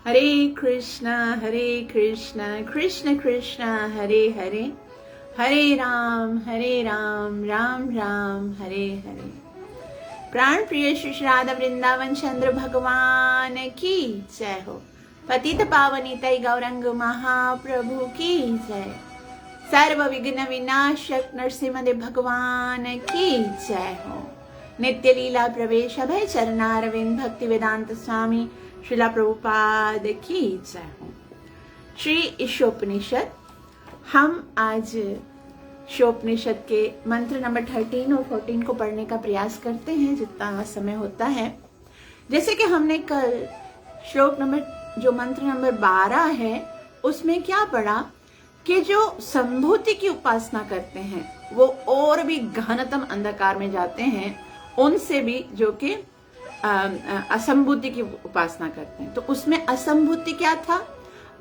हरे कृष्णा कृष्ण कृष्ण हरे हरे, हरे राम राम राम हरे हरे। प्राण प्रिय श्री राधा वृंदावन चंद्र भगवान की जय हो। पतित पावनी तय गौरंग महाप्रभु की जय। सर्व विघ्न विनाशक नरसिंह भगवान की जय हो। नित्य लीला प्रवेश भय चरणारविंद भक्ति वेदांत स्वामी श्रीला प्रभुपाद की जय हो। श्री ईशोपनिषद, हम आज ईशोपनिषद के मंत्र नंबर 13 और 14 को पढ़ने का प्रयास करते हैं जितना समय होता है। जैसे कि हमने कल श्लोक नंबर जो मंत्र नंबर 12 है उसमें क्या पढ़ा कि जो संभूति की उपासना करते हैं वो और भी गहनतम अंधकार में जाते हैं उनसे भी जो कि असंभूति की उपासना करते हैं। तो उसमें असंभूति क्या था?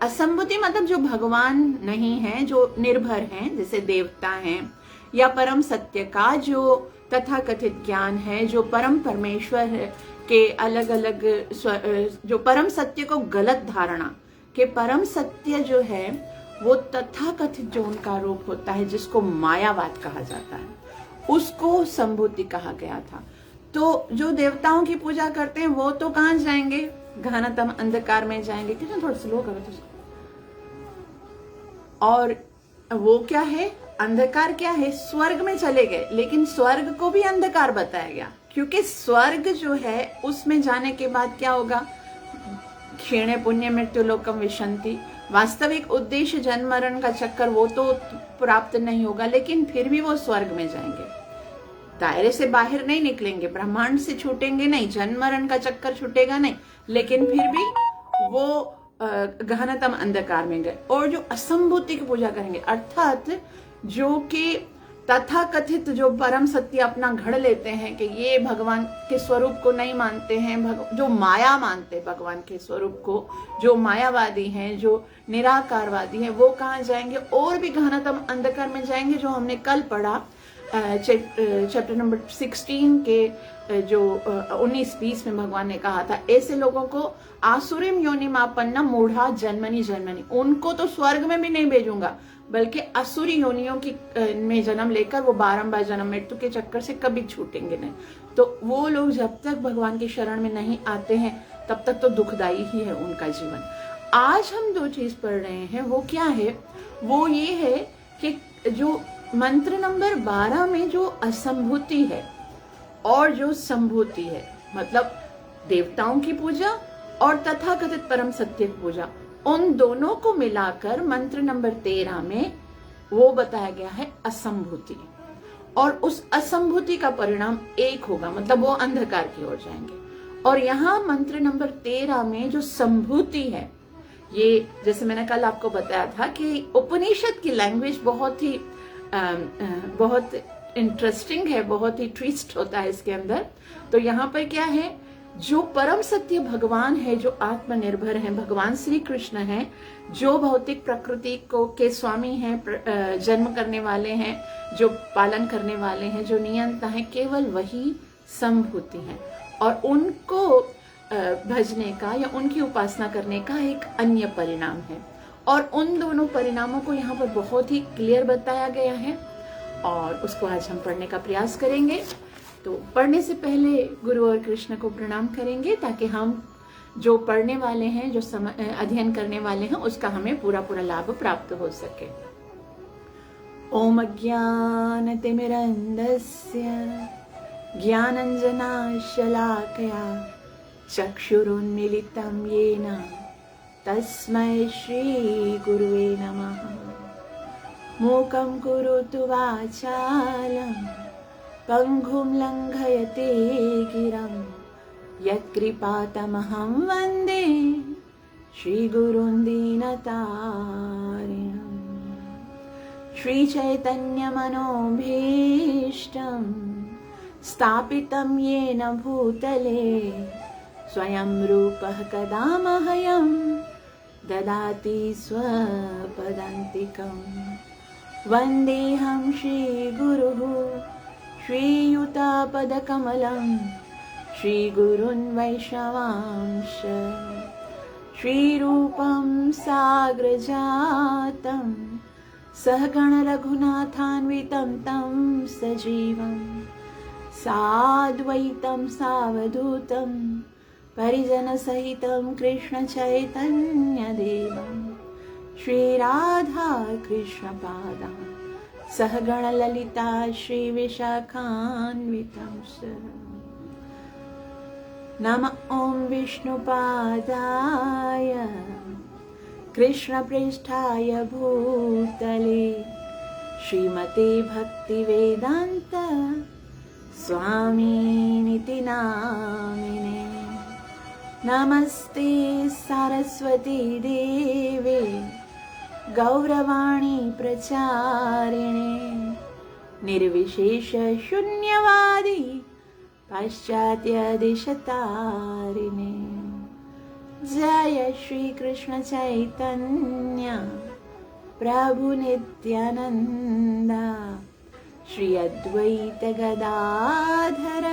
असंभूति मतलब जो भगवान नहीं है, जो निर्भर हैं, जैसे देवता हैं, या परम सत्य का जो तथाकथित ज्ञान है, जो परम परमेश्वर है के अलग अलग जो परम सत्य को गलत धारणा के परम सत्य जो है वो तथाकथित जो उनका रूप होता है जिसको मायावाद कहा जाता है, उसको संभूति कहा गया था। तो जो देवताओं की पूजा करते हैं वो तो कहां जाएंगे? घनतम अंधकार में जाएंगे। कितना थोड़ा स्लो करो तो। और वो क्या है? अंधकार क्या है? स्वर्ग में चले गए, लेकिन स्वर्ग को भी अंधकार बताया गया क्योंकि स्वर्ग जो है उसमें जाने के बाद क्या होगा? क्षीणे पुण्य मृत्यु लोकम विशंति। वास्तविक उद्देश्य जन्म मरण का चक्कर वो तो प्राप्त नहीं होगा, लेकिन फिर भी वो स्वर्ग में जाएंगे। दायरे से बाहर नहीं निकलेंगे, ब्रह्मांड से छूटेंगे नहीं, जन्म मरण का चक्कर छूटेगा नहीं, लेकिन फिर भी वो गहनतम अंधकार में गए। और जो असंभूति की पूजा करेंगे, अर्थात जो कि तथाकथित जो परम सत्य अपना घड़ लेते हैं कि ये भगवान के स्वरूप को नहीं मानते हैं, जो माया मानते हैं भगवान के स्वरूप को, जो मायावादी हैं, जो निराकारवादी हैं, वो कहाँ जाएंगे? और भी गहनतम अंधकार में जाएंगे। जो हमने कल पढ़ा चैप्टर नंबर 16 के जो 19-20 में भगवान ने कहा था, ऐसे लोगों को आसुरिम योनिमापन्ना मूढ़ा जन्मनी जन्मनी, उनको तो स्वर्ग में भी नहीं भेजूंगा, बल्कि असुरी योनियों की में जन्म लेकर वो बारंबार जन्म मृत्यु के चक्कर से कभी छूटेंगे नहीं। तो वो लोग जब तक भगवान की शरण में नहीं आते हैं तब तक तो दुखदायी ही है उनका जीवन। आज हम जो चीज पढ़ रहे हैं वो क्या है? वो ये है कि जो मंत्र नंबर 12 में जो असंभूति है और जो संभूति है, मतलब देवताओं की पूजा और तथाकथित परम सत्य की पूजा, उन दोनों को मिलाकर मंत्र नंबर 13 में वो बताया गया है असंभूति। और उस असंभूति का परिणाम एक होगा, मतलब वो अंधकार की ओर जाएंगे। और यहाँ मंत्र नंबर 13 में जो संभूति है, ये जैसे मैंने कल आपको बताया था कि उपनिषद की लैंग्वेज बहुत इंटरेस्टिंग है, बहुत ही ट्विस्ट होता है इसके अंदर। तो यहाँ पर क्या है? जो परम सत्य भगवान है, जो आत्मनिर्भर है, भगवान श्री कृष्ण है, जो भौतिक प्रकृति को के स्वामी हैं, जन्म करने वाले हैं, जो पालन करने वाले हैं, जो नियंता है, केवल वही संभूति है। और उनको भजने का या उनकी उपासना करने का एक अन्य परिणाम है। और उन दोनों परिणामों को यहाँ पर बहुत ही क्लियर बताया गया है और उसको आज हम पढ़ने का प्रयास करेंगे। तो पढ़ने से पहले गुरु और कृष्ण को प्रणाम करेंगे ताकि हम जो पढ़ने वाले हैं, जो अध्ययन करने वाले हैं, उसका हमें पूरा पूरा लाभ प्राप्त हो सके। ओम अज्ञानतिमिरन्धस्य ज्ञानञ्जनशलाकया चक्षुरुन्मीलितं येन तस्मै श्री गुरुवे नमः। मूकं करोतु वाचालं पंगुं लंघयते गिरं यत्कृपातमहं वन्दे श्रीगुरुं दीनतारिणम्। श्रीचैतन्यमनोभीष्टं स्थापितं येन भूतले स्वयं रूपः कदा मह्यं ददाति स्वपदान्तिकं। वन्देऽहं श्रीगुरुः श्रीयुतापदकमलं श्रीगुरुन् वैष्णवांश श्रीरूपं साग्रजातं सहगण रघुनाथान्वितं तं सजीवं साद्वैतं सावधूतं परिजनसहितं कृष्ण चैतन्यदेवं श्रीराधा कृष्णपादां सहगण ललिता श्रीविशाखान्वितं च नमः ॐ विष्णुपादाय कृष्णप्रेष्ठाय भूतले श्रीमते भक्तिवेदान्त स्वामिनिति नामिने नमस्ते सरस्वती देवे गौरवाणी प्रचारिणे निर्विशेष शून्यवादी पाश्चात्य दिशतारिणे जय श्री कृष्ण चैतन्य प्रभु नित्यानंदा श्री अद्वैत गदाधर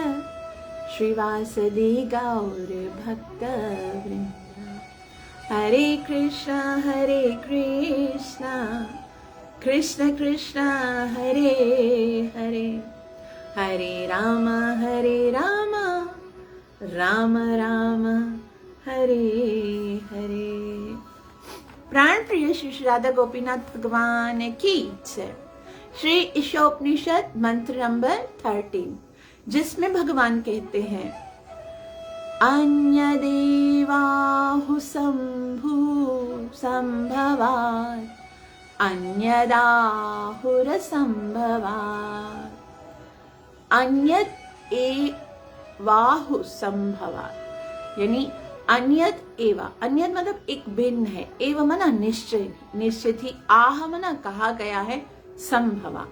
श्रीवासदि गौर भक्त वृंद हरे कृष्ण कृष्ण कृष्ण हरे हरे हरे राम राम राम हरे हरे। प्राण प्रिय श्री राधा गोपीनाथ भगवान की जय। श्री ईशोपनिषद मंत्र नंबर 13 जिसमें भगवान कहते हैं अन्य देवाहु संभू संभवात् अन्यदाहुर संभवात् अन्यद एवाहु संभवात् यानी अन्यद एवा अन्यद मतलब एक भिन्न है, एवं मना निश्चय थी, आह मना कहा गया है, संभवा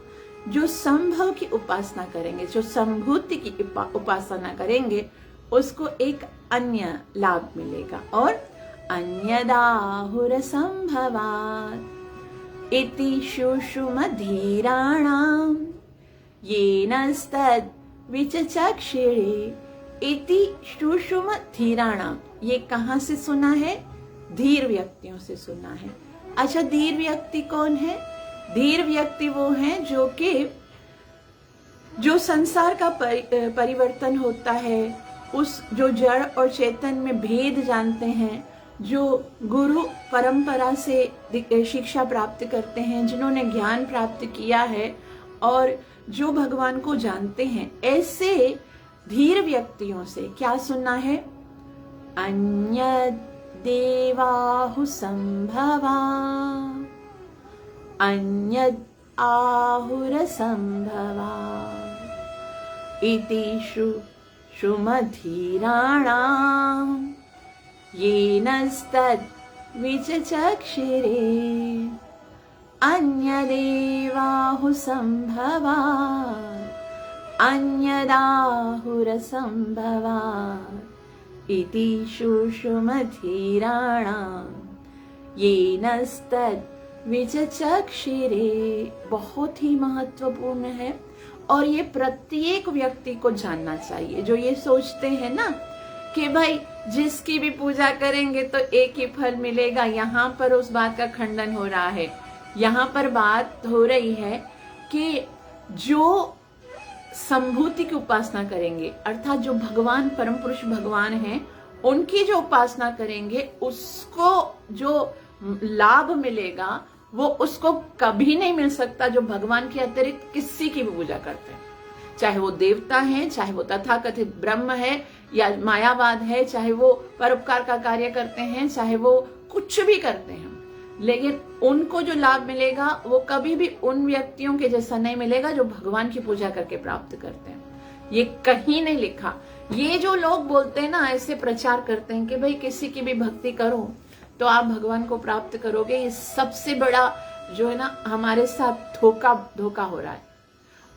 जो संभव की उपासना करेंगे, जो संभूति की उपासना करेंगे उसको एक अन्य लाभ मिलेगा। और अन्यदाहुर संभवात् इति शुशुमधीराणां येनस्तद् विचचक्षिरे इति शुशुमधीराणां ये कहाँ से सुना है? धीर व्यक्तियों से सुना है। अच्छा, धीर व्यक्ति कौन है? धीर व्यक्ति वो हैं जो संसार का परिवर्तन होता है, उस जो जड़ और चेतन में भेद जानते हैं, जो गुरु परंपरा से शिक्षा प्राप्त करते हैं, जिन्होंने ज्ञान प्राप्त किया है और जो भगवान को जानते हैं, ऐसे धीर व्यक्तियों से क्या सुनना है? अन्य देवाहु संभवा अन्यद आहुर संभवा इति शुमधीराणां येनस्तद् विचचक्षिरे अन्यदेवाहु संभवात् अन्यदाहुर संभवात् इति शुशुमधीराणां येनस्तद् विचचक्षिरे। बहुत ही महत्वपूर्ण है और ये प्रत्येक व्यक्ति को जानना चाहिए। जो ये सोचते हैं ना कि भाई जिसकी भी पूजा करेंगे तो एक ही फल मिलेगा, यहाँ पर उस बात का खंडन हो रहा है। यहाँ पर बात हो रही है कि जो संभूति की उपासना करेंगे, अर्थात जो भगवान परम पुरुष भगवान हैं, उनकी जो उपासना करेंगे उसको जो लाभ मिलेगा वो उसको कभी नहीं मिल सकता जो भगवान के अतिरिक्त किसी की भी पूजा करते हैं। चाहे वो देवता हैं, चाहे वो तथाकथित ब्रह्म है या मायावाद है, चाहे वो परोपकार का कार्य करते हैं, चाहे वो कुछ भी करते हैं, लेकिन उनको जो लाभ मिलेगा वो कभी भी उन व्यक्तियों के जैसा नहीं मिलेगा जो भगवान की पूजा करके प्राप्त करते हैं। ये कहीं नहीं लिखा। ये जो लोग बोलते हैं ना, ऐसे प्रचार करते हैं कि भाई किसी की भी भक्ति करो तो आप भगवान को प्राप्त करोगे, ये सबसे बड़ा जो है ना हमारे साथ धोखा हो रहा है।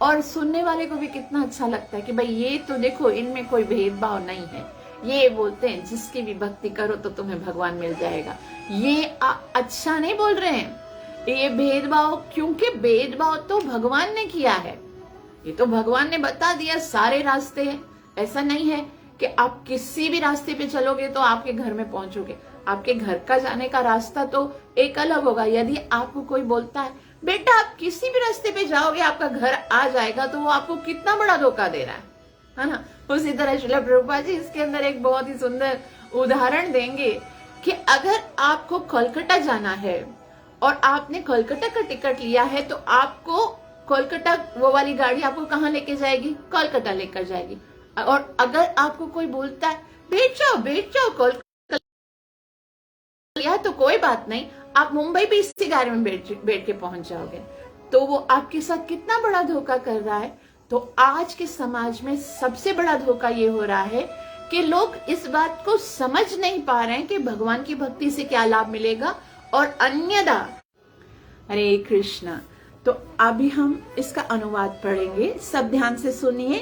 और सुनने वाले को भी कितना अच्छा लगता है कि भाई ये तो देखो, इनमें कोई भेदभाव नहीं है। ये बोलते हैं जिसकी भी भक्ति करो तो तुम्हें भगवान मिल जाएगा। ये अच्छा नहीं बोल रहे हैं ये भेदभाव, क्योंकि भेदभाव तो भगवान ने किया है। ये तो भगवान ने बता दिया सारे रास्ते हैं। ऐसा नहीं है कि आप किसी भी रास्ते पे चलोगे तो आपके घर में पहुंचोगे। आपके घर का जाने का रास्ता तो एक अलग होगा। यदि आपको कोई बोलता है बेटा आप किसी भी रास्ते पे जाओगे आपका घर आ जाएगा, तो वो आपको कितना बड़ा धोखा दे रहा है ना। उसी तरह श्रील प्रभुपाद जी इसके अंदर एक बहुत ही सुंदर उदाहरण देंगे कि अगर आपको कोलकाता जाना है और आपने कोलकाता का टिकट लिया है, तो आपको कोलकाता वो वाली गाड़ी आपको कहाँ लेके जाएगी? कोलकाता लेकर जाएगी। और अगर आपको कोई बोलता है बैठ जाओ कोलकाता लिया तो कोई बात नहीं, आप मुंबई भी इसी गाड़ी में बैठ के पहुंच जाओगे, तो वो आपके साथ कितना बड़ा धोखा कर रहा है। तो आज के समाज में सबसे बड़ा धोखा ये हो रहा है कि लोग इस बात को समझ नहीं पा रहे हैं कि भगवान की भक्ति से क्या लाभ मिलेगा और अन्यथा। हरे कृष्णा। तो अभी हम इसका अनुवाद पढ़ेंगे, सब ध्यान से सुनिए।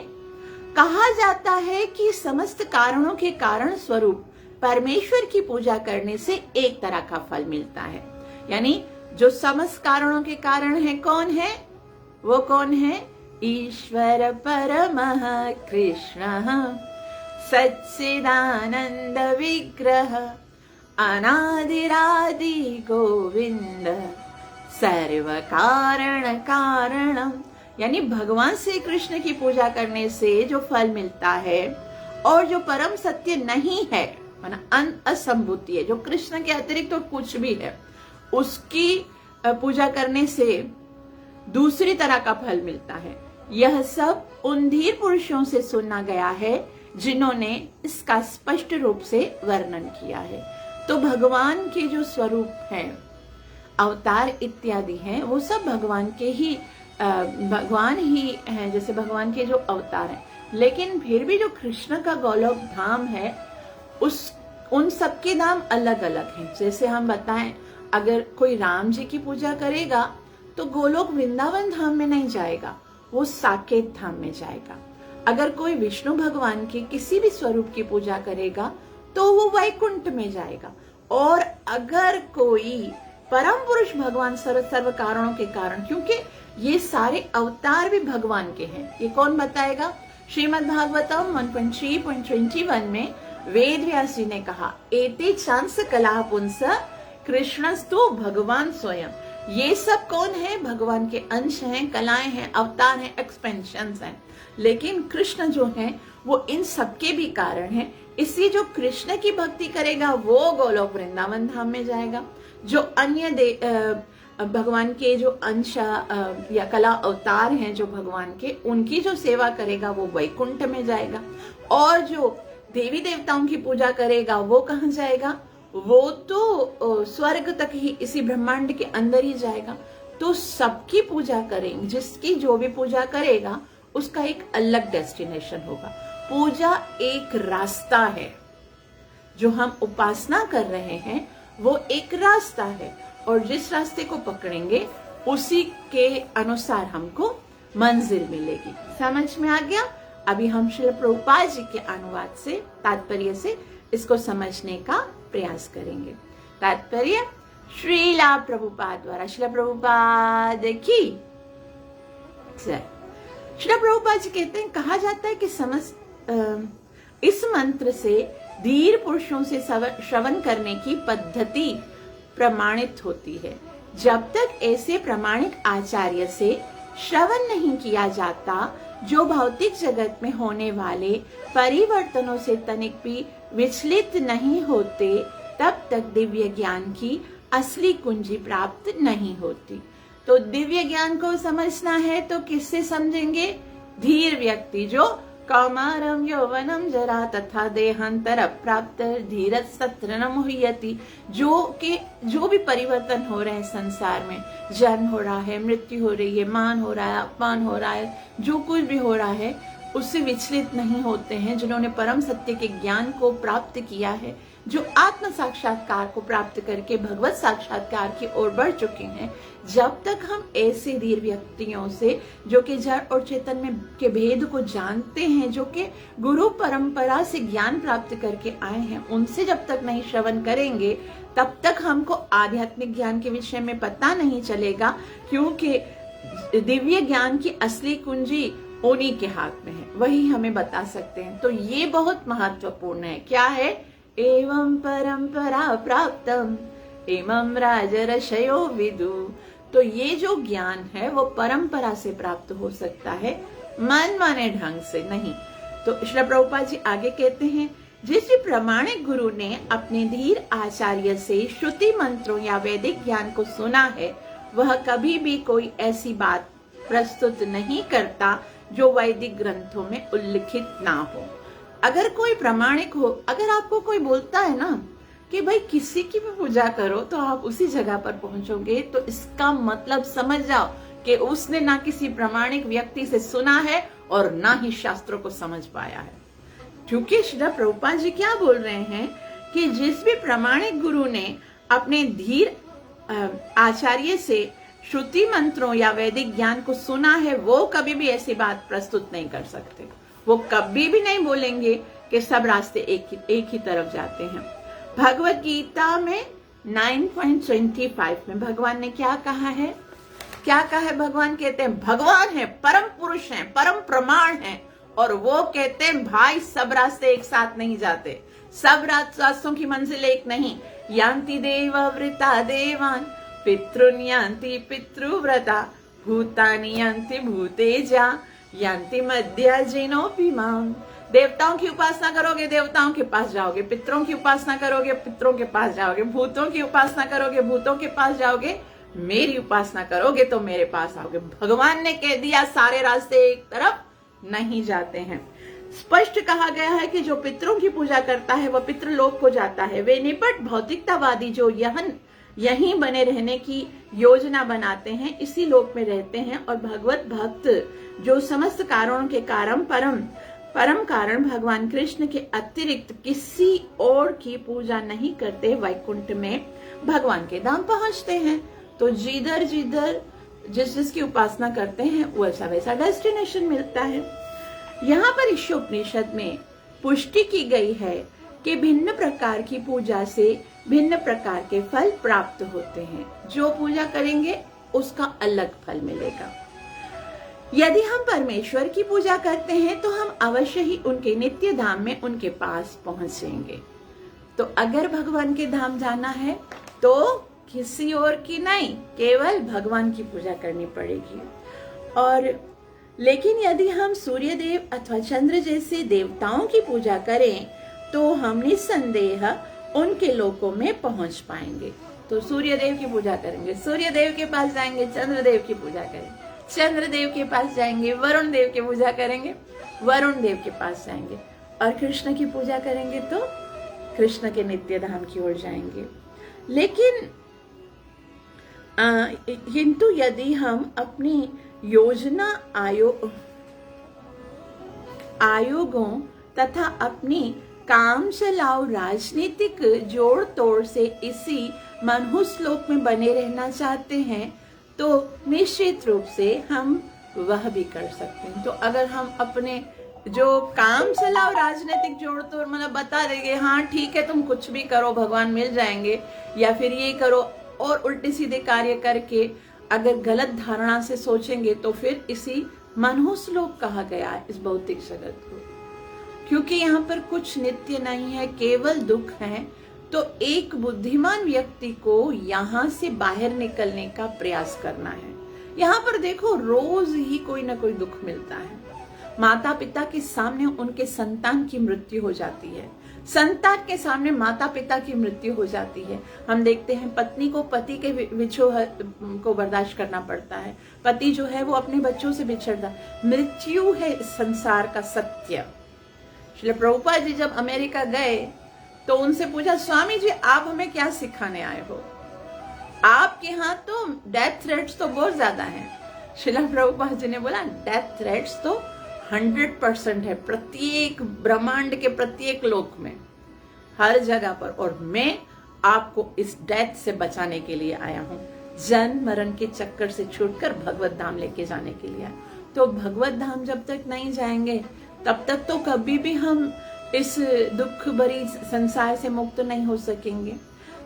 कहा जाता है कि समस्त कारणों के कारण स्वरूप परमेश्वर की पूजा करने से एक तरह का फल मिलता है। यानी जो समस्त कारणों के कारण है, कौन है वो? कौन है? ईश्वर परमः कृष्णः सच्चिदानंद विग्रह अनादिरादि गोविंद सर्व कारण कारणम। यानी भगवान श्री कृष्ण की पूजा करने से जो फल मिलता है और जो परम सत्य नहीं है, माना असंभूति है, जो कृष्ण के अतिरिक्त तो कुछ भी है, उसकी पूजा करने से दूसरी तरह का फल मिलता है। यह सब उन धीर पुरुषों से सुना गया है जिन्होंने इसका स्पष्ट रूप से वर्णन किया है। तो भगवान के जो स्वरूप हैं, अवतार इत्यादि हैं, वो सब भगवान के ही भगवान ही हैं, जैसे भगवान के जो अवतार हैं। लेकिन फिर भी जो कृष्ण का गोलोक धाम है, उन सबके नाम अलग अलग हैं। जैसे हम बताएं, अगर कोई राम जी की पूजा करेगा तो गोलोक वृंदावन धाम में नहीं जाएगा, वो साकेत धाम में जाएगा। अगर कोई विष्णु भगवान के किसी भी स्वरूप की पूजा करेगा तो वो वैकुंठ में जाएगा। और अगर कोई परम पुरुष भगवान सर्व कारणों के कारण, क्योंकि ये सारे अवतार भी भगवान के हैं, ये कौन बताएगा? श्रीमद् भागवतम 1.3.21 में वेद व्यास जी ने कहा, एते चांस कला पुंस कृष्णस्तु भगवान स्वयं। ये सब कौन है? भगवान के अंश हैं, कलाएं हैं, अवतार हैं, एक्सपेंशंस हैं। लेकिन कृष्ण जो हैं वो इन सबके भी कारण हैं। इसलिए जो कृष्ण की भक्ति करेगा वो गोलोक वृंदावन धाम में जाएगा। जो अन्य भगवान के जो अंश या कला अवतार हैं जो भगवान के, उनकी जो सेवा करेगा वो वैकुंठ में जाएगा। और जो देवी देवताओं की पूजा करेगा वो कहाँ जाएगा? वो तो स्वर्ग तक ही, इसी ब्रह्मांड के अंदर ही जाएगा। तो सबकी पूजा करेंगे, जिसकी जो भी पूजा करेगा उसका एक अलग डेस्टिनेशन होगा। पूजा एक रास्ता है, जो हम उपासना कर रहे हैं वो एक रास्ता है, और जिस रास्ते को पकड़ेंगे उसी के अनुसार हमको मंजिल मिलेगी। समझ में आ गया? अभी हम श्रील प्रभुपाद जी के अनुवाद से, तात्पर्य से इसको समझने का प्रयास करेंगे। तात्पर्य श्रीला प्रभुपाद द्वारा। श्रील प्रभुपाद की श्रील प्रभुपाद जी कहते हैं, कहा जाता है कि इस मंत्र से धीर पुरुषों से श्रवण करने की पद्धति प्रमाणित होती है। जब तक ऐसे प्रामाणिक आचार्य से श्रवण नहीं किया जाता, जो भौतिक जगत में होने वाले परिवर्तनों से तनिक भी विचलित नहीं होते, तब तक दिव्य ज्ञान की असली कुंजी प्राप्त नहीं होती। तो दिव्य ज्ञान को समझना है तो किससे समझेंगे? धीर व्यक्ति, जो कौमारम यौवनम जरा तथा देहांतर प्राप्त धीरज सत्र न मुह्यति। जो भी परिवर्तन हो रहे हैं संसार में, जन्म हो रहा है, मृत्यु हो रही है, मान हो रहा है, अपमान हो रहा है, जो कुछ भी हो रहा है उससे विचलित नहीं होते हैं। जिन्होंने परम सत्य के ज्ञान को प्राप्त किया है, जो आत्म साक्षात्कार को प्राप्त करके भगवत साक्षात्कार की ओर बढ़ चुके हैं, जब तक हम ऐसे धीर व्यक्तियों से, जो कि जड़ और चेतन में के भेद को जानते हैं, जो कि गुरु परंपरा से ज्ञान प्राप्त करके आए हैं, उनसे जब तक नहीं श्रवण करेंगे तब तक हमको आध्यात्मिक ज्ञान के विषय में पता नहीं चलेगा। क्योंकि दिव्य ज्ञान की असली कुंजी उन्हीं के हाथ में है, वही हमें बता सकते हैं। तो ये बहुत महत्वपूर्ण है। क्या है? एवं परंपरा प्राप्तम एवं राजर्षयो विदु। तो ये जो ज्ञान है वो परंपरा से प्राप्त हो सकता है, मन माने ढंग से नहीं। तो श्री प्रभुपाद जी आगे कहते हैं, जिस भी प्रामाणिक गुरु ने अपने धीर आचार्य से श्रुति मंत्रों या वैदिक ज्ञान को सुना है, वह कभी भी कोई ऐसी बात प्रस्तुत नहीं करता जो वैदिक ग्रंथों में उल्लिखित ना हो। अगर कोई प्रामाणिक हो, अगर आपको कोई बोलता है ना कि भाई किसी की भी पूजा करो तो आप उसी जगह पर पहुंचोगे, तो इसका मतलब समझ जाओ कि उसने ना किसी प्रामाणिक व्यक्ति से सुना है और ना ही शास्त्रों को समझ पाया है। क्योंकि श्री प्रभुपाद जी क्या बोल रहे हैं कि जिस भी प्रामाणिक गुरु ने अपने धीर आचार्य से श्रुति मंत्रों या वैदिक ज्ञान को सुना है, वो कभी भी ऐसी बात प्रस्तुत नहीं कर सकते। वो कभी भी नहीं बोलेंगे कि सब रास्ते एक ही तरफ जाते हैं। भगवत गीता में 9.25 में भगवान ने क्या कहा है? क्या कहा है? भगवान कहते हैं भगवान है, परम पुरुष है, परम प्रमाण है, और वो कहते हैं भाई सब रास्ते एक साथ नहीं जाते, सब रास्तों की मंजिल एक नहीं। यान्ति देवव्रता देवान पितृन यान्ति पितृव्रता भूतानि यान्ति भूतेजा यान्ति मध्यजिनोऽपि माम्। देवताओं की उपासना करोगे, देवताओं के पास जाओगे, पितरों की उपासना करोगे, पितरों के पास जाओगे, भूतों की उपासना करोगे, भूतों के पास जाओगे, मेरी उपासना करोगे तो मेरे पास आओगे। भगवान ने कह दिया सारे रास्ते एक तरफ नहीं जाते हैं। स्पष्ट कहा गया है कि जो पितरों की पूजा करता है वह पितृलोक को जाता है। वे निपट भौतिकतावादी जो यहीं बने रहने की योजना बनाते हैं, इसी लोक में रहते हैं, और भगवत भक्त जो समस्त कारणों के कारण परम कारण भगवान कृष्ण के अतिरिक्त किसी और की पूजा नहीं करते, वैकुंठ में भगवान के धाम पहुंचते हैं। तो जिधर जिसकी उपासना करते हैं वैसा वैसा डेस्टिनेशन मिलता है। यहाँ पर इस उपनिषद में पुष्टि की गई है कि भिन्न प्रकार की पूजा से भिन्न प्रकार के फल प्राप्त होते हैं। जो पूजा करेंगे उसका अलग फल मिलेगा। यदि हम परमेश्वर की पूजा करते हैं तो हम अवश्य ही उनके नित्य धाम में उनके पास पहुंचेंगे। तो अगर भगवान के धाम जाना है तो किसी और की नहीं, केवल भगवान की पूजा करनी पड़ेगी। और लेकिन यदि हम सूर्य देव अथवा चंद्र जैसे देवताओं की पूजा करें तो हम निस्संदेह उनके लोकों में पहुंच पाएंगे। तो सूर्य देव की पूजा करेंगे, सूर्य देव के पास जाएंगे, चंद्र देव की पूजा करेंगे, चंद्र देव के पास जाएंगे, वरुण देव की पूजा करेंगे, वरुण देव के पास जाएंगे, और कृष्ण की पूजा करेंगे तो कृष्ण के नित्य धाम की ओर जाएंगे। लेकिन किंतु यदि हम अपनी योजना आयोगों तथा अपनी काम चलाओ राजनीतिक जोड़ तोड़ से इसी मनहूस लोक में बने रहना चाहते हैं तो निश्चित रूप से हम वह भी कर सकते हैं। तो अगर हम अपने जो काम चलाओ राजनीतिक जोड़ तोड़ मतलब बता देंगे हाँ ठीक है तुम कुछ भी करो भगवान मिल जाएंगे, या फिर ये करो, और उल्टे सीधे कार्य करके अगर गलत धारणा से सोचेंगे तो फिर इसी मनहूस लोक कहा गया है इस भौतिक जगत को। क्योंकि यहाँ पर कुछ नित्य नहीं है, केवल दुख है। तो एक बुद्धिमान व्यक्ति को यहाँ से बाहर निकलने का प्रयास करना है। यहाँ पर देखो रोज ही कोई ना कोई दुख मिलता है। माता पिता के सामने उनके संतान की मृत्यु हो जाती है, संतान के सामने माता पिता की मृत्यु हो जाती है। हम देखते हैं पत्नी को पति के विछोह को बर्दाश्त करना पड़ता है, पति जो है वो अपने बच्चों से बिछड़ता। मृत्यु है इस संसार का सत्य। श्री प्रभुपाद जी जब अमेरिका गए तो उनसे पूछा स्वामी जी आप हमें क्या सिखाने आए हो, आपके यहाँ तो डेथ थ्रेट्स तो बहुत ज्यादा हैं। श्रील प्रभुपाद जी ने बोला डेथ थ्रेट्स तो 100% है, प्रत्येक ब्रह्मांड के प्रत्येक लोक में, हर जगह पर, और मैं आपको इस डेथ से बचाने के लिए आया हूँ, जन्म मरण के चक्कर से छूटकर भगवत धाम लेके जाने के लिए। तो भगवत धाम जब तक नहीं जाएंगे तब तक तो कभी भी हम इस दुख भरी संसार से मुक्त नहीं हो सकेंगे।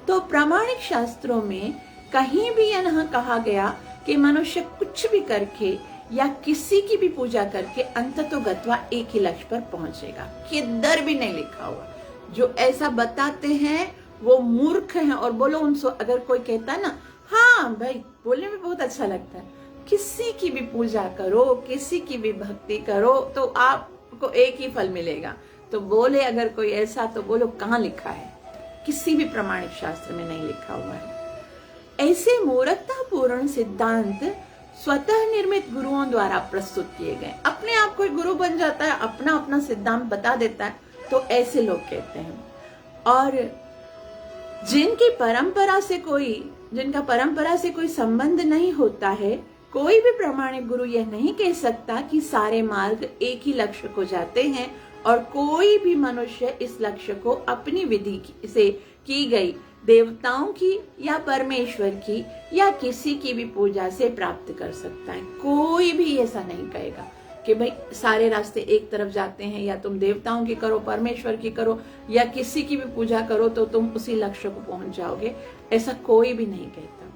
तो प्रामाणिक शास्त्रों में कहीं भी यह नहीं कहा गया कि मनुष्य कुछ भी करके या किसी की भी पूजा करके अंततो गत्वा एक ही लक्ष्य पर पहुंचेगा। किधर भी नहीं लिखा हुआ। जो ऐसा बताते हैं वो मूर्ख हैं। और बोलो उनसे, अगर कोई कहता है ना, हाँ भाई बोलने में बहुत अच्छा लगता है, किसी की भी पूजा करो, किसी की भी भक्ति करो तो आपको एक ही फल मिलेगा। तो बोले अगर कोई ऐसा, तो बोलो कहाँ लिखा है? किसी भी प्रमाणिक शास्त्र में नहीं लिखा हुआ है। ऐसे मूर्खता पूर्ण सिद्धांत स्वतः निर्मित गुरुओं द्वारा प्रस्तुत किए गए। अपने आप कोई गुरु बन जाता है, अपना अपना सिद्धांत बता देता है, तो ऐसे लोग कहते हैं। और जिनका परंपरा से कोई संबंध नहीं होता है, कोई भी प्रामाणिक गुरु यह नहीं कह सकता कि सारे मार्ग एक ही लक्ष्य को जाते हैं और कोई भी मनुष्य इस लक्ष्य को अपनी विधि से की गई देवताओं की या परमेश्वर की या किसी की भी पूजा से प्राप्त कर सकता है। कोई भी ऐसा नहीं कहेगा कि भाई सारे रास्ते एक तरफ जाते हैं, या तुम देवताओं की करो, परमेश्वर की करो, या किसी की भी पूजा करो तो तुम उसी लक्ष्य को पहुंच जाओगे। ऐसा कोई भी नहीं कहता।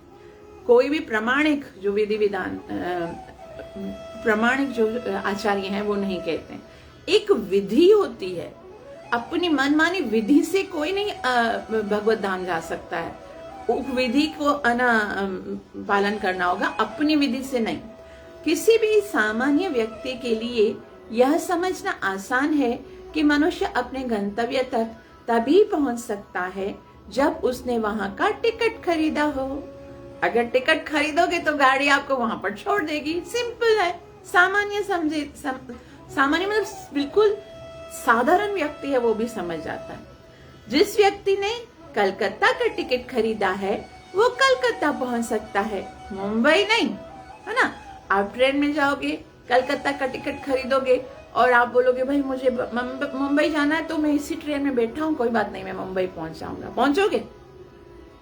कोई भी प्रामाणिक जो विधि विधान प्रामाणिक जो आचार्य हैं वो नहीं कहते। एक विधि होती है, अपनी मनमानी विधि से कोई नहीं भगवत धाम जा सकता है। उस विधि को पालन करना होगा, अपनी विधि से नहीं। किसी भी सामान्य व्यक्ति के लिए यह समझना आसान है कि मनुष्य अपने गंतव्य तक तभी पहुंच सकता है जब उसने वहां का टिकट खरीदा हो। अगर टिकट खरीदोगे तो गाड़ी आपको वहां पर छोड़ देगी। सिंपल है। सामान्य मतलब बिल्कुल साधारण व्यक्ति है वो भी समझ जाता है। जिस व्यक्ति ने कलकत्ता का टिकट खरीदा है वो कलकत्ता पहुंच सकता है, मुंबई नहीं, है ना। आप ट्रेन में जाओगे, कलकत्ता का टिकट खरीदोगे और आप बोलोगे भाई मुझे मुंबई जाना है, तो मैं इसी ट्रेन में बैठा हूँ, कोई बात नहीं, मैं मुंबई पहुंच जाऊंगा। पहुंचोगे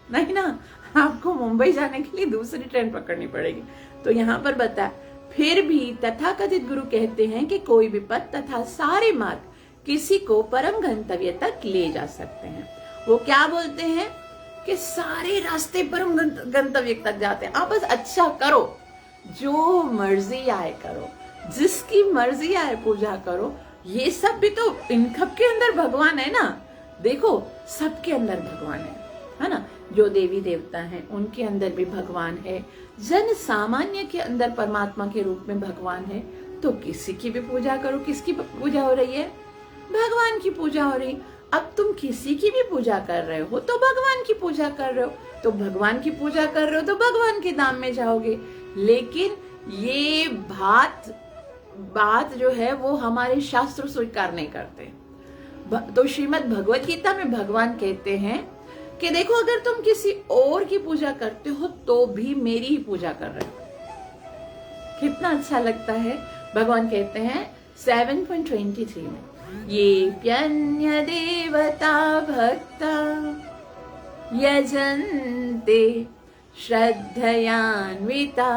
नहीं ना, आपको मुंबई जाने के लिए दूसरी ट्रेन पकड़नी पड़ेगी। तो यहाँ पर बता, फिर भी तथाकथित गुरु कहते हैं कि कोई भी पथ तथा सारे मार्ग किसी को परम गंतव्य तक ले जा सकते हैं। वो क्या बोलते हैं कि सारे रास्ते परम गंतव्य तक जाते हैं। आप बस अच्छा करो, जो मर्जी आए करो, जिसकी मर्जी आए पूजा करो। ये सब भी तो इन सब के अंदर भगवान है ना। देखो सबके अंदर भगवान है ना। जो देवी देवता हैं उनके अंदर भी भगवान है, जन सामान्य के अंदर परमात्मा के रूप में भगवान है। तो किसी की भी पूजा करो। किसकी पूजा हो रही है? भगवान की पूजा हो रही। अब तुम किसी की भी पूजा कर रहे हो तो भगवान की पूजा कर रहे हो, तो भगवान की पूजा कर रहे हो तो भगवान के धाम में जाओगे। लेकिन ये बात जो है वो हमारे शास्त्र स्वीकार नहीं करते। तो श्रीमद् भगवत गीता में भगवान कहते हैं कि देखो अगर तुम किसी और की पूजा करते हो तो भी मेरी ही पूजा कर रहे हो। कितना अच्छा लगता है। भगवान कहते हैं 7.23 में, ये प्यन्य देवता भक्ता यजन्ते श्रद्धयान्विता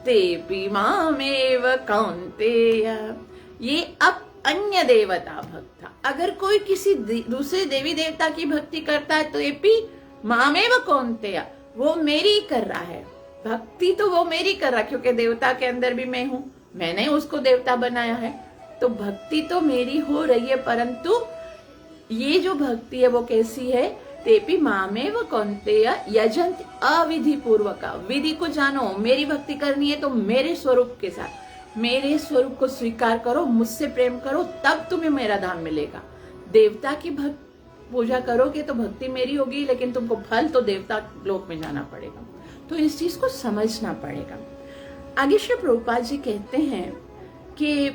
तेपि मामेव कौन्तेय। ये अब अन्य देवता भक्ता, अगर कोई किसी दूसरे देवी देवता की भक्ति करता है तो ये भी मामेव कौन्तेय, वो मेरी कर रहा है। भक्ति तो वो मेरी कर रहा है, क्योंकि देवता के अंदर भी मैं हूं, मैंने उसको देवता बनाया है, तो भक्ति तो मेरी हो रही है। परंतु ये जो भक्ति है वो कैसी है? तेपि मामेव कौन्तेय यजन्ति अविधि पूर्वक। विधि को जानो, मेरी भक्ति करनी है तो मेरे स्वरूप के साथ, मेरे स्वरूप को स्वीकार करो, मुझसे प्रेम करो, तब तुम्हें मेरा धाम मिलेगा। देवता की पूजा करोगे तो भक्ति मेरी होगी, लेकिन तुमको फल तो देवता लोक में जाना पड़ेगा। तो इस चीज को समझना पड़ेगा। आगे श्री प्रभुपाद जी कहते हैं कि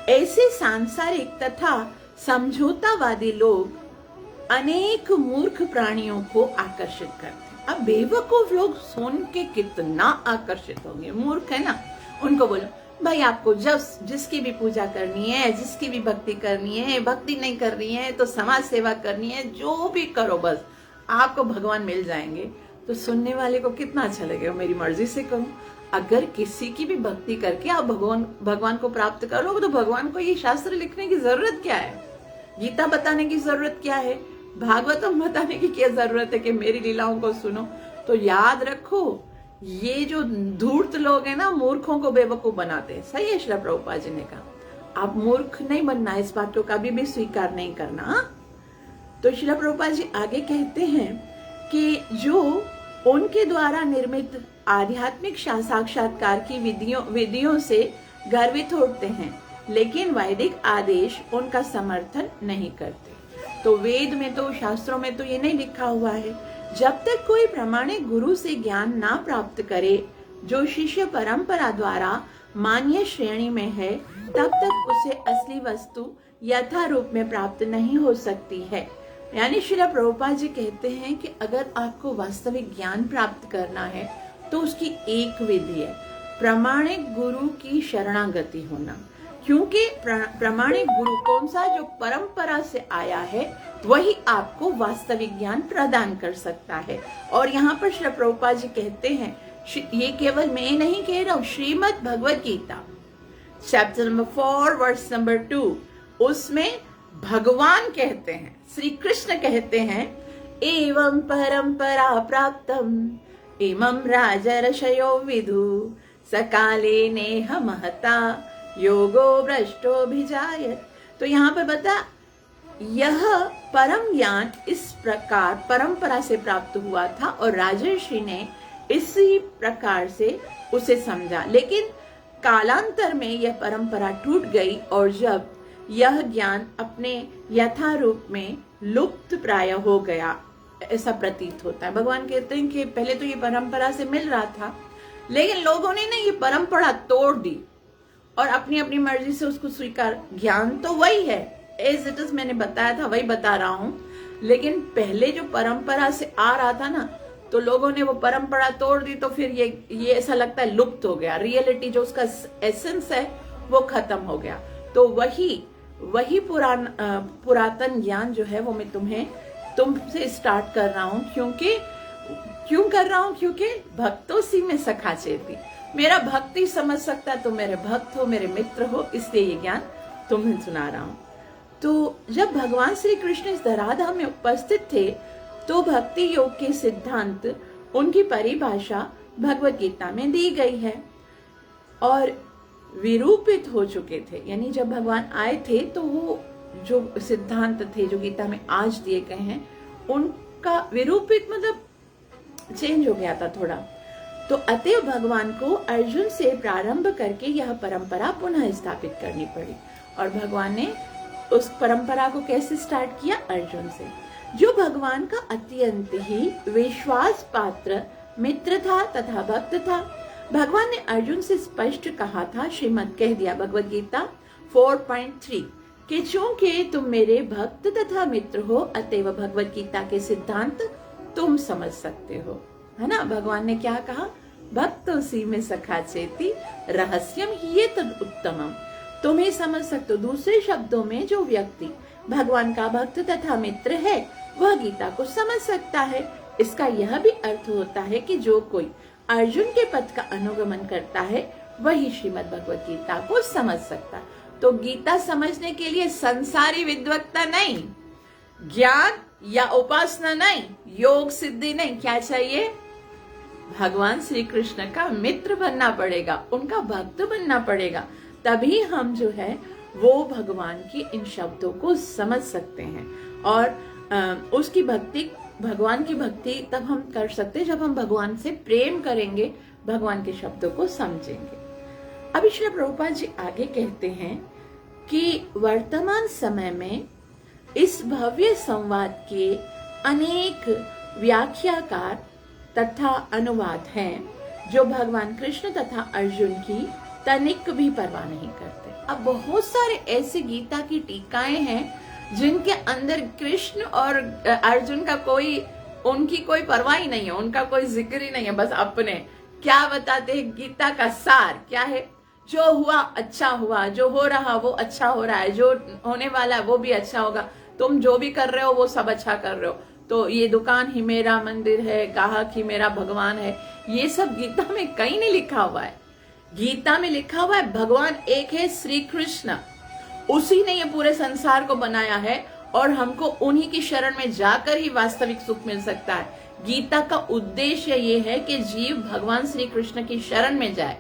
ऐसे सांसारिक तथा समझौतावादी लोग अनेक मूर्ख प्राणियों को आकर्षित करते हैं। अब बेवकूफ लोग सुन के कितना आकर्षित होंगे। मूर्ख है ना, उनको बोलो भाई आपको जिसकी भी पूजा करनी है, जिसकी भी भक्ति करनी है, भक्ति नहीं करनी है तो समाज सेवा करनी है, जो भी करो बस आपको भगवान मिल जाएंगे। तो सुनने वाले को कितना अच्छा लगेगा, मेरी मर्जी से करूं। अगर किसी की भी भक्ति करके आप भगवान को प्राप्त करोगे तो भगवान को ये शास्त्र लिखने की जरूरत क्या है? गीता बताने की जरूरत क्या है? भागवतम बताने की क्या जरूरत है कि मेरी लीलाओं को सुनो? तो याद रखो, ये जो धूर्त लोग हैं ना, मूर्खों को बेवकूफ बनाते हैं। सही है, श्रील प्रभुपाद जी ने कहा आप मूर्ख नहीं बनना, इस बात को कभी भी स्वीकार नहीं करना। तो श्रील प्रभुपाद जी आगे कहते हैं कि जो उनके द्वारा निर्मित आध्यात्मिक साक्षात्कार की विधियों से गर्वित होते हैं, लेकिन वैदिक आदेश उनका समर्थन नहीं करते। तो वेद में तो, शास्त्रों में तो ये नहीं लिखा हुआ है, जब तक कोई प्रामाणिक गुरु से ज्ञान ना प्राप्त करे जो शिष्य परंपरा द्वारा मान्य श्रेणी में है, तब तक उसे असली वस्तु यथा रूप में प्राप्त नहीं हो सकती है। यानी श्रील प्रभुपाद जी कहते हैं कि अगर आपको वास्तविक ज्ञान प्राप्त करना है तो उसकी एक विधि है, प्रामाणिक गुरु की शरणागति होना। क्योंकि प्रामाणिक गुरु कौन सा, जो परंपरा से आया है, वही आपको वास्तविक ज्ञान प्रदान कर सकता है। और यहाँ पर श्री प्रभुपाद जी कहते हैं, ये केवल मैं नहीं कह रहा हूँ, Shrimad Bhagavad Gita chapter number 4 verse number 2, उसमें भगवान कहते हैं, श्री कृष्ण कहते हैं, एवं परंपरा प्राप्तम इमं राजर्षयो विदु सकाले नेह महता योगो भ्रष्टो भिजायत। तो यहाँ पर बता, यह परम ज्ञान इस प्रकार परंपरा से प्राप्त हुआ था और राजर्षि ने इसी प्रकार से उसे समझा, लेकिन कालांतर में यह परंपरा टूट गई और जब यह ज्ञान अपने यथा रूप में लुप्त प्राय हो गया, ऐसा प्रतीत होता है। भगवान कहते हैं कि पहले तो ये परंपरा से मिल रहा था, लेकिन लोगों ने ना ये परंपरा तोड़ दी और अपनी अपनी मर्जी से उसको स्वीकार। ज्ञान तो वही है, एज इट इज मैंने बताया था वही बता रहा हूँ, लेकिन पहले जो परंपरा से आ रहा था ना, तो लोगों ने वो परंपरा तोड़ दी, तो फिर ये ऐसा लगता है लुप्त हो गया, रियलिटी जो उसका एसेंस है वो खत्म हो गया। तो वही पुरातन ज्ञान जो है वो मैं तुमसे स्टार्ट कर रहा हूँ। क्यों कर रहा हूँ? क्योंकि भक्तों सी में सखा चेती, मेरा भक्ति समझ सकता तो मेरे भक्त हो, मेरे मित्र हो, इसलिए ये ज्ञान तुम्हें सुना रहा हूँ। तो जब भगवान श्री कृष्ण इस धराधाम में उपस्थित थे तो भक्ति योग के सिद्धांत, उनकी परिभाषा भगवत गीता में दी गई है और विरूपित हो चुके थे। यानी जब भगवान आए थे तो वो जो सिद्धांत थे जो गीता में आज दिए गए हैं, उनका विरूपित मतलब चेंज हो गया था थोड़ा। तो अतएव भगवान को अर्जुन से प्रारंभ करके यह परंपरा पुनः स्थापित करनी पड़ी। और भगवान ने उस परंपरा को कैसे स्टार्ट किया? अर्जुन से, जो भगवान का अत्यंत ही विश्वास पात्र मित्र था तथा भक्त था। भगवान ने अर्जुन से स्पष्ट कहा था, श्रीमद् कह दिया भगवद गीता 4.3 कि चूंकि तुम मेरे भक्त तथा मित्र हो, अतएव भगवद गीता के सिद्धांत तुम समझ सकते हो, है ना। भगवान ने क्या कहा? भक्तों सी में सखा चेती रहस्यम ये तद उत्तमम, तुम ही समझ सकते हो। दूसरे शब्दों में, जो व्यक्ति भगवान का भक्त तथा मित्र है वह गीता को समझ सकता है। इसका यह भी अर्थ होता है कि जो कोई अर्जुन के पथ का अनुगमन करता है वही श्रीमद् भगवत गीता को समझ सकता है। तो गीता समझने के लिए संसारी विद्वत्ता नहीं, ज्ञान या उपासना नहीं, योग सिद्धि नहीं, क्या चाहिए? भगवान श्री कृष्ण का मित्र बनना पड़ेगा, उनका भक्त बनना पड़ेगा, तभी हम जो है वो भगवान की इन शब्दों को समझ सकते हैं। और उसकी भक्ति, भगवान की भक्ति तब हम कर सकते हैं जब हम भगवान से प्रेम करेंगे, भगवान के शब्दों को समझेंगे। अभी श्री प्रभुपाद जी आगे कहते हैं कि वर्तमान समय में इस भव्य संवाद के अनेक व्याख्याकार तथा अनुवाद हैं जो भगवान कृष्ण तथा अर्जुन की तनिक भी परवाह नहीं करते। अब बहुत सारे ऐसे गीता की टीकाएं हैं जिनके अंदर कृष्ण और अर्जुन का उनकी कोई परवाह ही नहीं है, उनका कोई जिक्र ही नहीं है। बस अपने क्या बताते हैं? गीता का सार क्या है? जो हुआ अच्छा हुआ, जो हो रहा वो अच्छा हो रहा है, जो होने वाला है वो भी अच्छा होगा, तुम जो भी कर रहे हो वो सब अच्छा कर रहे हो। तो ये दुकान ही मेरा मंदिर है, ग्राहक ही मेरा भगवान है, ये सब गीता में कहीं नहीं लिखा हुआ है। गीता में लिखा हुआ है भगवान एक है, श्री कृष्ण, उसी ने ये पूरे संसार को बनाया है और हमको उन्हीं की शरण में जाकर ही वास्तविक सुख मिल सकता है। गीता का उद्देश्य ये है कि जीव भगवान श्री कृष्ण की शरण में जाए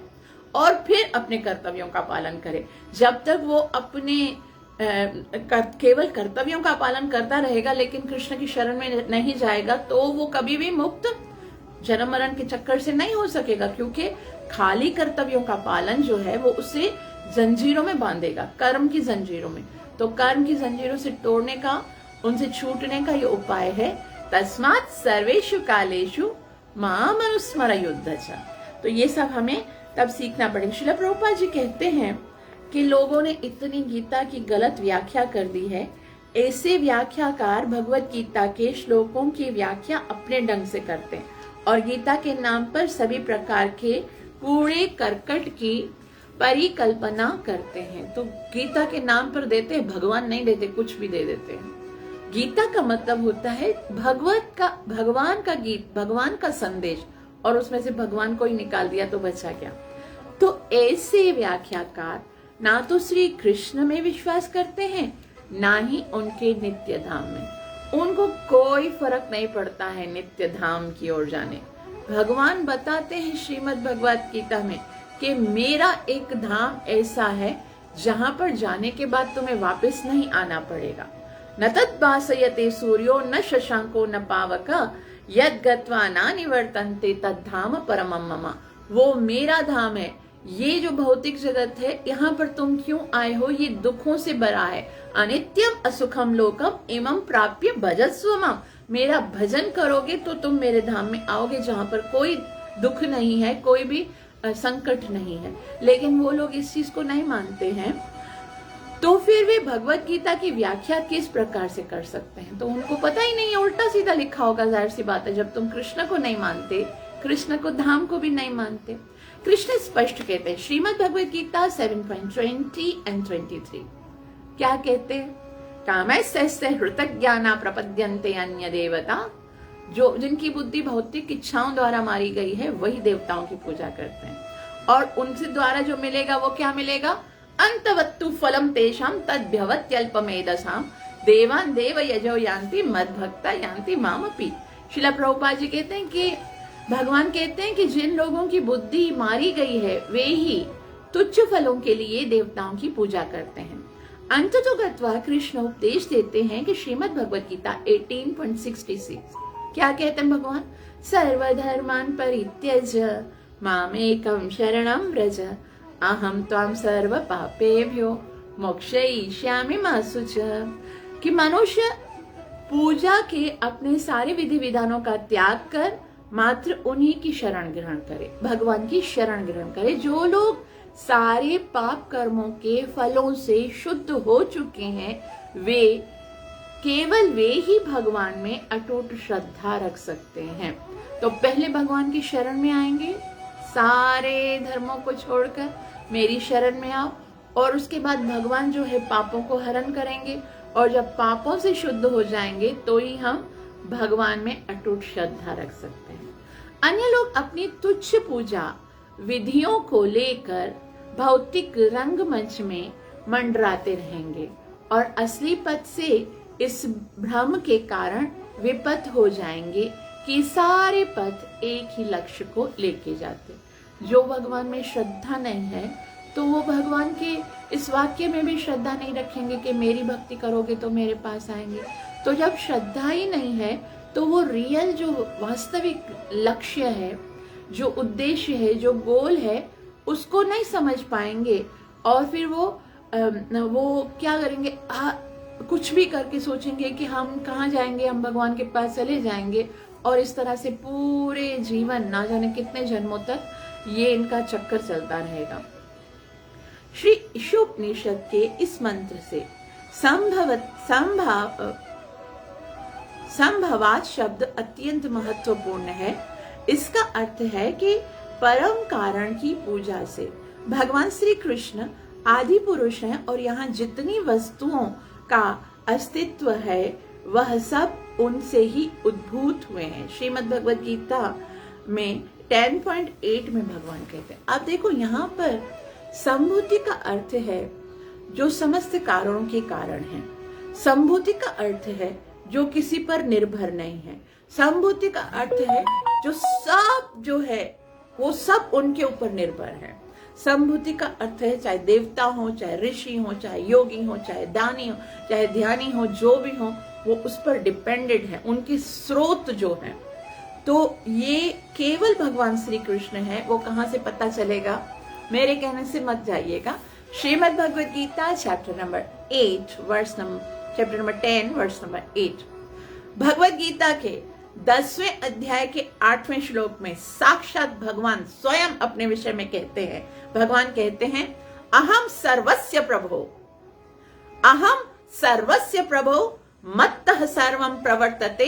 और फिर अपने कर्तव्यों का पालन करे। जब तक वो अपने केवल कर्तव्यों का पालन करता रहेगा लेकिन कृष्ण की शरण में नहीं जाएगा तो वो कभी भी मुक्त जन्म मरण के चक्कर से नहीं हो सकेगा, क्योंकि खाली कर्तव्यों का पालन जो है वो उसे जंजीरों में बांधेगा, कर्म की जंजीरों में। तो कर्म की जंजीरों से तोड़ने का, उनसे छूटने का ये उपाय है तस्मात् सर्वेषु कालेषु माम अनुस्मर युद्धचा। तो ये सब हमें तब सीखना पड़ेगा। श्रील प्रभुपाद जी कहते हैं कि लोगों ने इतनी गीता की गलत व्याख्या कर दी है, ऐसे व्याख्याकार भगवत गीता के श्लोकों की व्याख्या अपने ढंग से करते हैं और गीता के नाम पर सभी प्रकार के कूड़े करकट की परिकल्पना करते हैं। तो गीता के नाम पर देते हैं, भगवान नहीं देते, कुछ भी दे देते हैं। गीता का मतलब होता है भगवान का गीत, भगवान का संदेश, और उसमें से भगवान को ही निकाल दिया तो बचा क्या। तो ऐसे व्याख्याकार ना तो श्री कृष्ण में विश्वास करते हैं ना ही उनके नित्य धाम में। उनको कोई फर्क नहीं पड़ता है नित्य धाम की ओर जाने। भगवान बताते हैं श्रीमद् भगवत गीता में कि मेरा एक धाम ऐसा है जहां पर जाने के बाद तुम्हें वापस नहीं आना पड़ेगा। न तद्भासयते सूर्यो न शशांको न पावक यद गत्वा न निवर्तन्ते तद्धाम परमम मम। वो मेरा धाम है। ये जो भौतिक जगत है यहाँ पर तुम क्यों आए हो, ये दुखों से भरा है। अनित्यम असुखम लोकम इमं प्राप्य भजस्व माम। मेरा भजन करोगे तो तुम मेरे धाम में आओगे जहाँ पर कोई दुख नहीं है, कोई भी संकट नहीं है। लेकिन वो लोग इस चीज को नहीं मानते हैं, तो फिर वे भगवत गीता की व्याख्या किस प्रकार से कर सकते हैं। तो उनको पता ही नहीं है, उल्टा सीधा लिखा होगा। जाहिर सी बात है, जब तुम कृष्ण को नहीं मानते, कृष्ण को धाम को भी नहीं मानते। कृष्ण स्पष्ट कहते हैं श्रीमद् भगवत गीता 7.20 and 23 क्या कहते हैं, कामैस्य हृतज्ञाना प्रपद्यन्ते अन्य देवता। जो जिनकी बुद्धि भौतिक इच्छाओं द्वारा मारी गई है वही देवताओं की पूजा करते हैं और उनसे द्वारा जो मिलेगा वो क्या मिलेगा, अंतवत्तु फलम तेषाम तद्भवत्यल्पमेधसाम देवान देव यजो यान्ति मद्भक्ता यान्ति मामपि। श्रील प्रभुपाद जी कहते हैं कि भगवान कहते हैं कि जिन लोगों की बुद्धि मारी गई है वे ही तुच्छ फलों के लिए देवताओं की पूजा करते हैं। अंततो गत्वा कृष्ण उपदेश देते हैं कि श्रीमद् भगवत गीता 18.66 क्या कहते हैं भगवान, सर्वधर्मान् परित्यज्य मामेकं शरणं व्रज अहम त्वां सर्व पापेभ्यो मोक्षयिष्यामि मा शुचः। कि मनुष्य पूजा के अपने सारे विधि विधानों का त्याग कर मात्र उन्हीं की शरण ग्रहण करे, भगवान की शरण ग्रहण करे। जो लोग सारे पाप कर्मों के फलों से शुद्ध हो चुके हैं केवल वे ही भगवान में अटूट श्रद्धा रख सकते हैं। तो पहले भगवान की शरण में आएंगे, सारे धर्मों को छोड़कर मेरी शरण में आओ, और उसके बाद भगवान जो है पापों को हरण करेंगे, और जब पापों से शुद्ध हो जाएंगे तो ही हम भगवान में अटूट श्रद्धा रख सकते हैं। अन्य लोग अपनी तुच्छ पूजा विधियों को लेकर भौतिक रंगमंच में मंडराते रहेंगे और असली पथ से इस भ्रम के कारण विपथ हो जाएंगे कि सारे पथ एक ही लक्ष्य को लेके जाते। जो भगवान में श्रद्धा नहीं है तो वो भगवान के इस वाक्य में भी श्रद्धा नहीं रखेंगे कि मेरी भक्ति करोगे तो मेरे पास आएंगे। तो जब श्रद्धा ही नहीं है तो वो रियल जो वास्तविक लक्ष्य है, जो उद्देश्य है, जो गोल है, उसको नहीं समझ पाएंगे और फिर वो क्या करेंगे, कुछ भी करके सोचेंगे कि हम कहाँ जाएंगे, हम भगवान के पास चले जाएंगे, और इस तरह से पूरे जीवन ना जाने कितने जन्मों तक ये इनका चक्कर चलता रहेगा। श्री ईशोपनिषद के इस मंत्र से संभवात शब्द अत्यंत महत्वपूर्ण है। इसका अर्थ है कि परम कारण की पूजा से भगवान श्री कृष्ण आदि पुरुष हैं और यहाँ जितनी वस्तुओं का अस्तित्व है वह सब उनसे ही उद्भूत हुए हैं। श्रीमद् भगवत गीता में 10.8 में भगवान कहते हैं, आप देखो यहाँ पर संभूति का अर्थ है जो समस्त कारणों के कारण है। संभूति का अर्थ है जो किसी पर निर्भर नहीं है। संभूति का अर्थ है जो सब जो है वो सब उनके ऊपर निर्भर है। संभूति का अर्थ है चाहे देवता हो, चाहे ऋषि हो, चाहे योगी हो, चाहे दानी हो, चाहे ध्यानी हो, जो भी हो वो उस पर डिपेंडेड है, उनकी स्रोत जो है। तो ये केवल भगवान श्री कृष्ण है। वो कहाँ से पता चलेगा? मेरे कहने से मत जाइएगा। Shrimad Bhagavad Gita chapter number 10 verse number 8। Bhagavad Gita के 10वें अध्याय के 8वें श्लोक में साक्षात भगवान स्वयं अपने विषय में कहते हैं। भगवान कहते हैं, अहम सर्वस्य प्रभो मत्तः सर्वं प्रवर्तते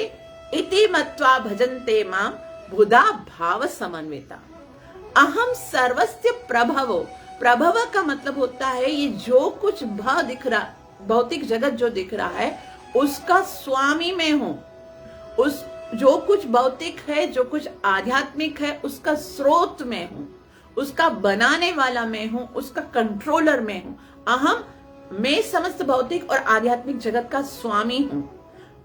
इति मत्वा भजन्ते मां बुधा भाव समन्विता। अहम सर्वस्य प्रभवो, प्रभव का मतलब होता है ये जो कुछ दिख रहा, भौतिक जगत जो दिख रहा है उसका स्वामी मैं हूं। उस जो कुछ भौतिक है, जो कुछ आध्यात्मिक है, उसका स्रोत मैं हूं, उसका बनाने वाला मैं हूं, उसका कंट्रोलर मैं हूं। अहम, मैं समस्त भौतिक और आध्यात्मिक जगत का स्वामी हूं।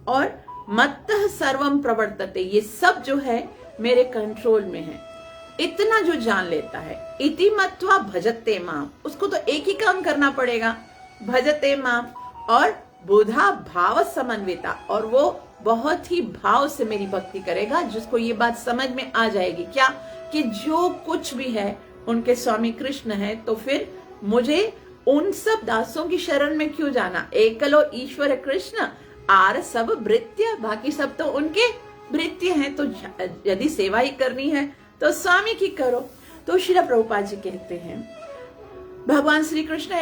और मत्तः सर्वम प्रवर्तते, ये सब जो है मेरे कंट्रोल में है। इतना जो जान लेता है, इति मत्वा भजते माम, उसको तो एक ही काम करना पड़ेगा, भजते माम, और बुधा भाव समन्विता, और वो बहुत ही भाव से मेरी भक्ति करेगा, जिसको ये बात समझ में आ जाएगी क्या कि जो कुछ भी है उनके स्वामी कृष्ण है। तो फिर मुझे उन सब दासों की शरण में क्यों जाना? एकलो ईश्वर कृष्ण आर सब भृत्य, बाकी सब तो उनके भृत्य हैं। तो यदि सेवा ही करनी है तो स्वामी की करो। तो श्रील प्रभुपाद जी कहते हैं, भगवान श्री कृष्ण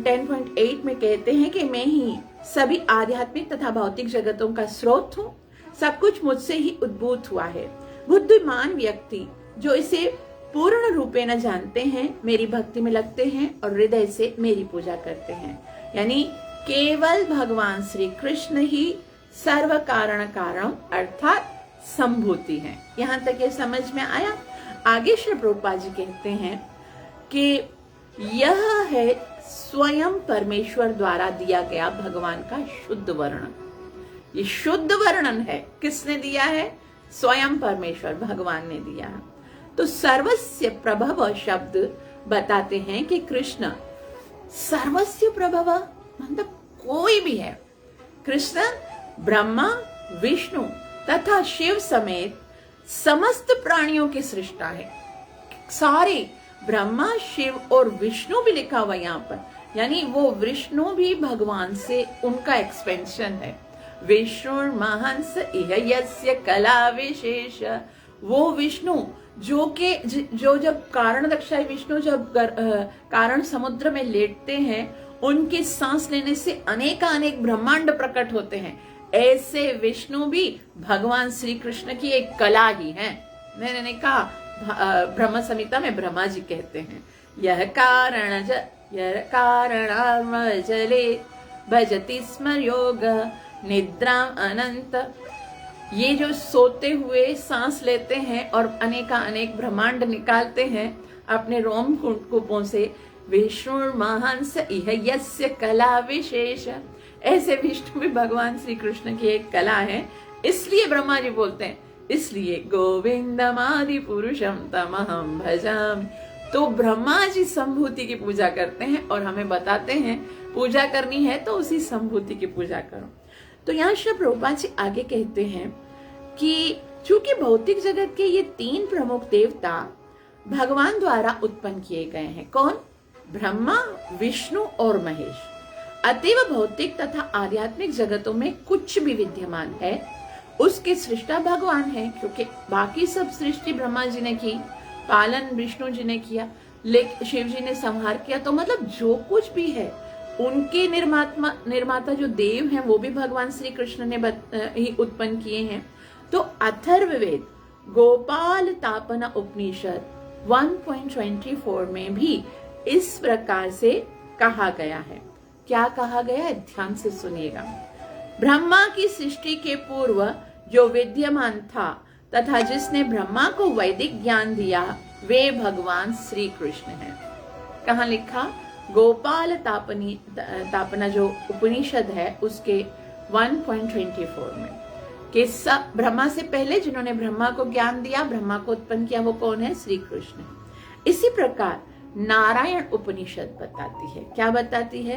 10.8 में कहते हैं कि मैं ही सभी आध्यात्मिक तथा भौतिक जगतों का स्रोत हूँ, सब कुछ मुझसे ही उद्भूत हुआ है। बुद्धिमान व्यक्ति जो इसे पूर्ण रूपे न जानते हैं, मेरी भक्ति में लगते हैं और हृदय से मेरी पूजा करते हैं। यानी केवल भगवान श्री कृष्ण ही सर्व कारण अर्थात संभूति है। यहां तक ये समझ में आया। आगे श्री प्रभुपाद जी कहते हैं कि यह है स्वयं परमेश्वर द्वारा दिया गया भगवान का शुद्ध वर्णन। ये शुद्ध वर्णन है, किसने दिया है? स्वयं परमेश्वर भगवान ने दिया। तो सर्वस्य प्रभव शब्द बताते हैं कि कृष्ण सर्वस्य प्रभव मतलब कोई भी है। कृष्ण ब्रह्मा, विष्णु तथा शिव समेत समस्त प्राणियों की सृष्टा है। सारे ब्रह्मा, शिव और विष्णु भी लिखा हुआ यहाँ पर, यानी वो विष्णु भी भगवान से उनका एक्सपेंशन है। विष्णु महंस इह यस्य कला विशेष, वो विष्णु जो जब कारण दक्षाई विष्णु जब कारण समुद्र में लेटते हैं, उनके सांस लेने से अनेक ब्रह्मांड प्रकट होते हैं। ऐसे विष्णु भी भगवान श्री कृष्ण की एक कला ही है। मैंने कहा ब्रह्म संहिता में ब्रह्मा जी कहते हैं, यह कारण जले भजति स्म योग निद्राम अनंत। ये जो सोते हुए सांस लेते हैं और अनेक ब्रह्मांड निकालते हैं अपने रोम कूपों से, विष्णु महंस इह यस्य कला विशेष। ऐसे विष्णु भी भगवान श्री कृष्ण की एक कला है। इसलिए ब्रह्मा जी बोलते हैं, इसलिए गोविंदमादि पुरुषम तमहम भजामि। तो ब्रह्मा जी संभूति की पूजा करते हैं और हमें बताते हैं पूजा करनी है तो उसी संभूति की पूजा करो। तो यहाँ श्री प्रभुपाद जी आगे कहते हैं कि चूंकि भौतिक जगत के ये 3 प्रमुख देवता भगवान द्वारा उत्पन्न किए गए हैं। कौन? ब्रह्मा, विष्णु और महेश। अतएव भौतिक तथा आध्यात्मिक जगतों में कुछ भी विद्यमान है उसके सृष्टा भगवान है, क्योंकि बाकी सब सृष्टि ब्रह्मा जी ने की, पालन विष्णु जी ने किया, लेकिन शिव जी ने संहार किया। तो मतलब जो कुछ भी है उनके निर्माता जो देव हैं वो भी भगवान श्री कृष्ण ने ही उत्पन्न किए हैं। तो अथर्ववेद गोपाल तापना उपनिषद 1.24 में भी इस प्रकार से कहा गया है। क्या कहा गया है? ध्यान से सुनिएगा। ब्रह्मा की सृष्टि के पूर्व जो विद्यमान था तथा जिसने ब्रह्मा को वैदिक ज्ञान दिया, वे भगवान श्री कृष्ण हैं। कहाँ लिखा? गोपाल तापना जो उपनिषद है उसके 1.24 में कि सब ब्रह्मा से पहले जिन्होंने ब्रह्मा को ज्ञान दिया, ब्रह्मा को उत्पन्न किया, वो कौन है? श्री कृष्ण। इसी प्रकार नारायण उपनिषद बताती है, क्या बताती है?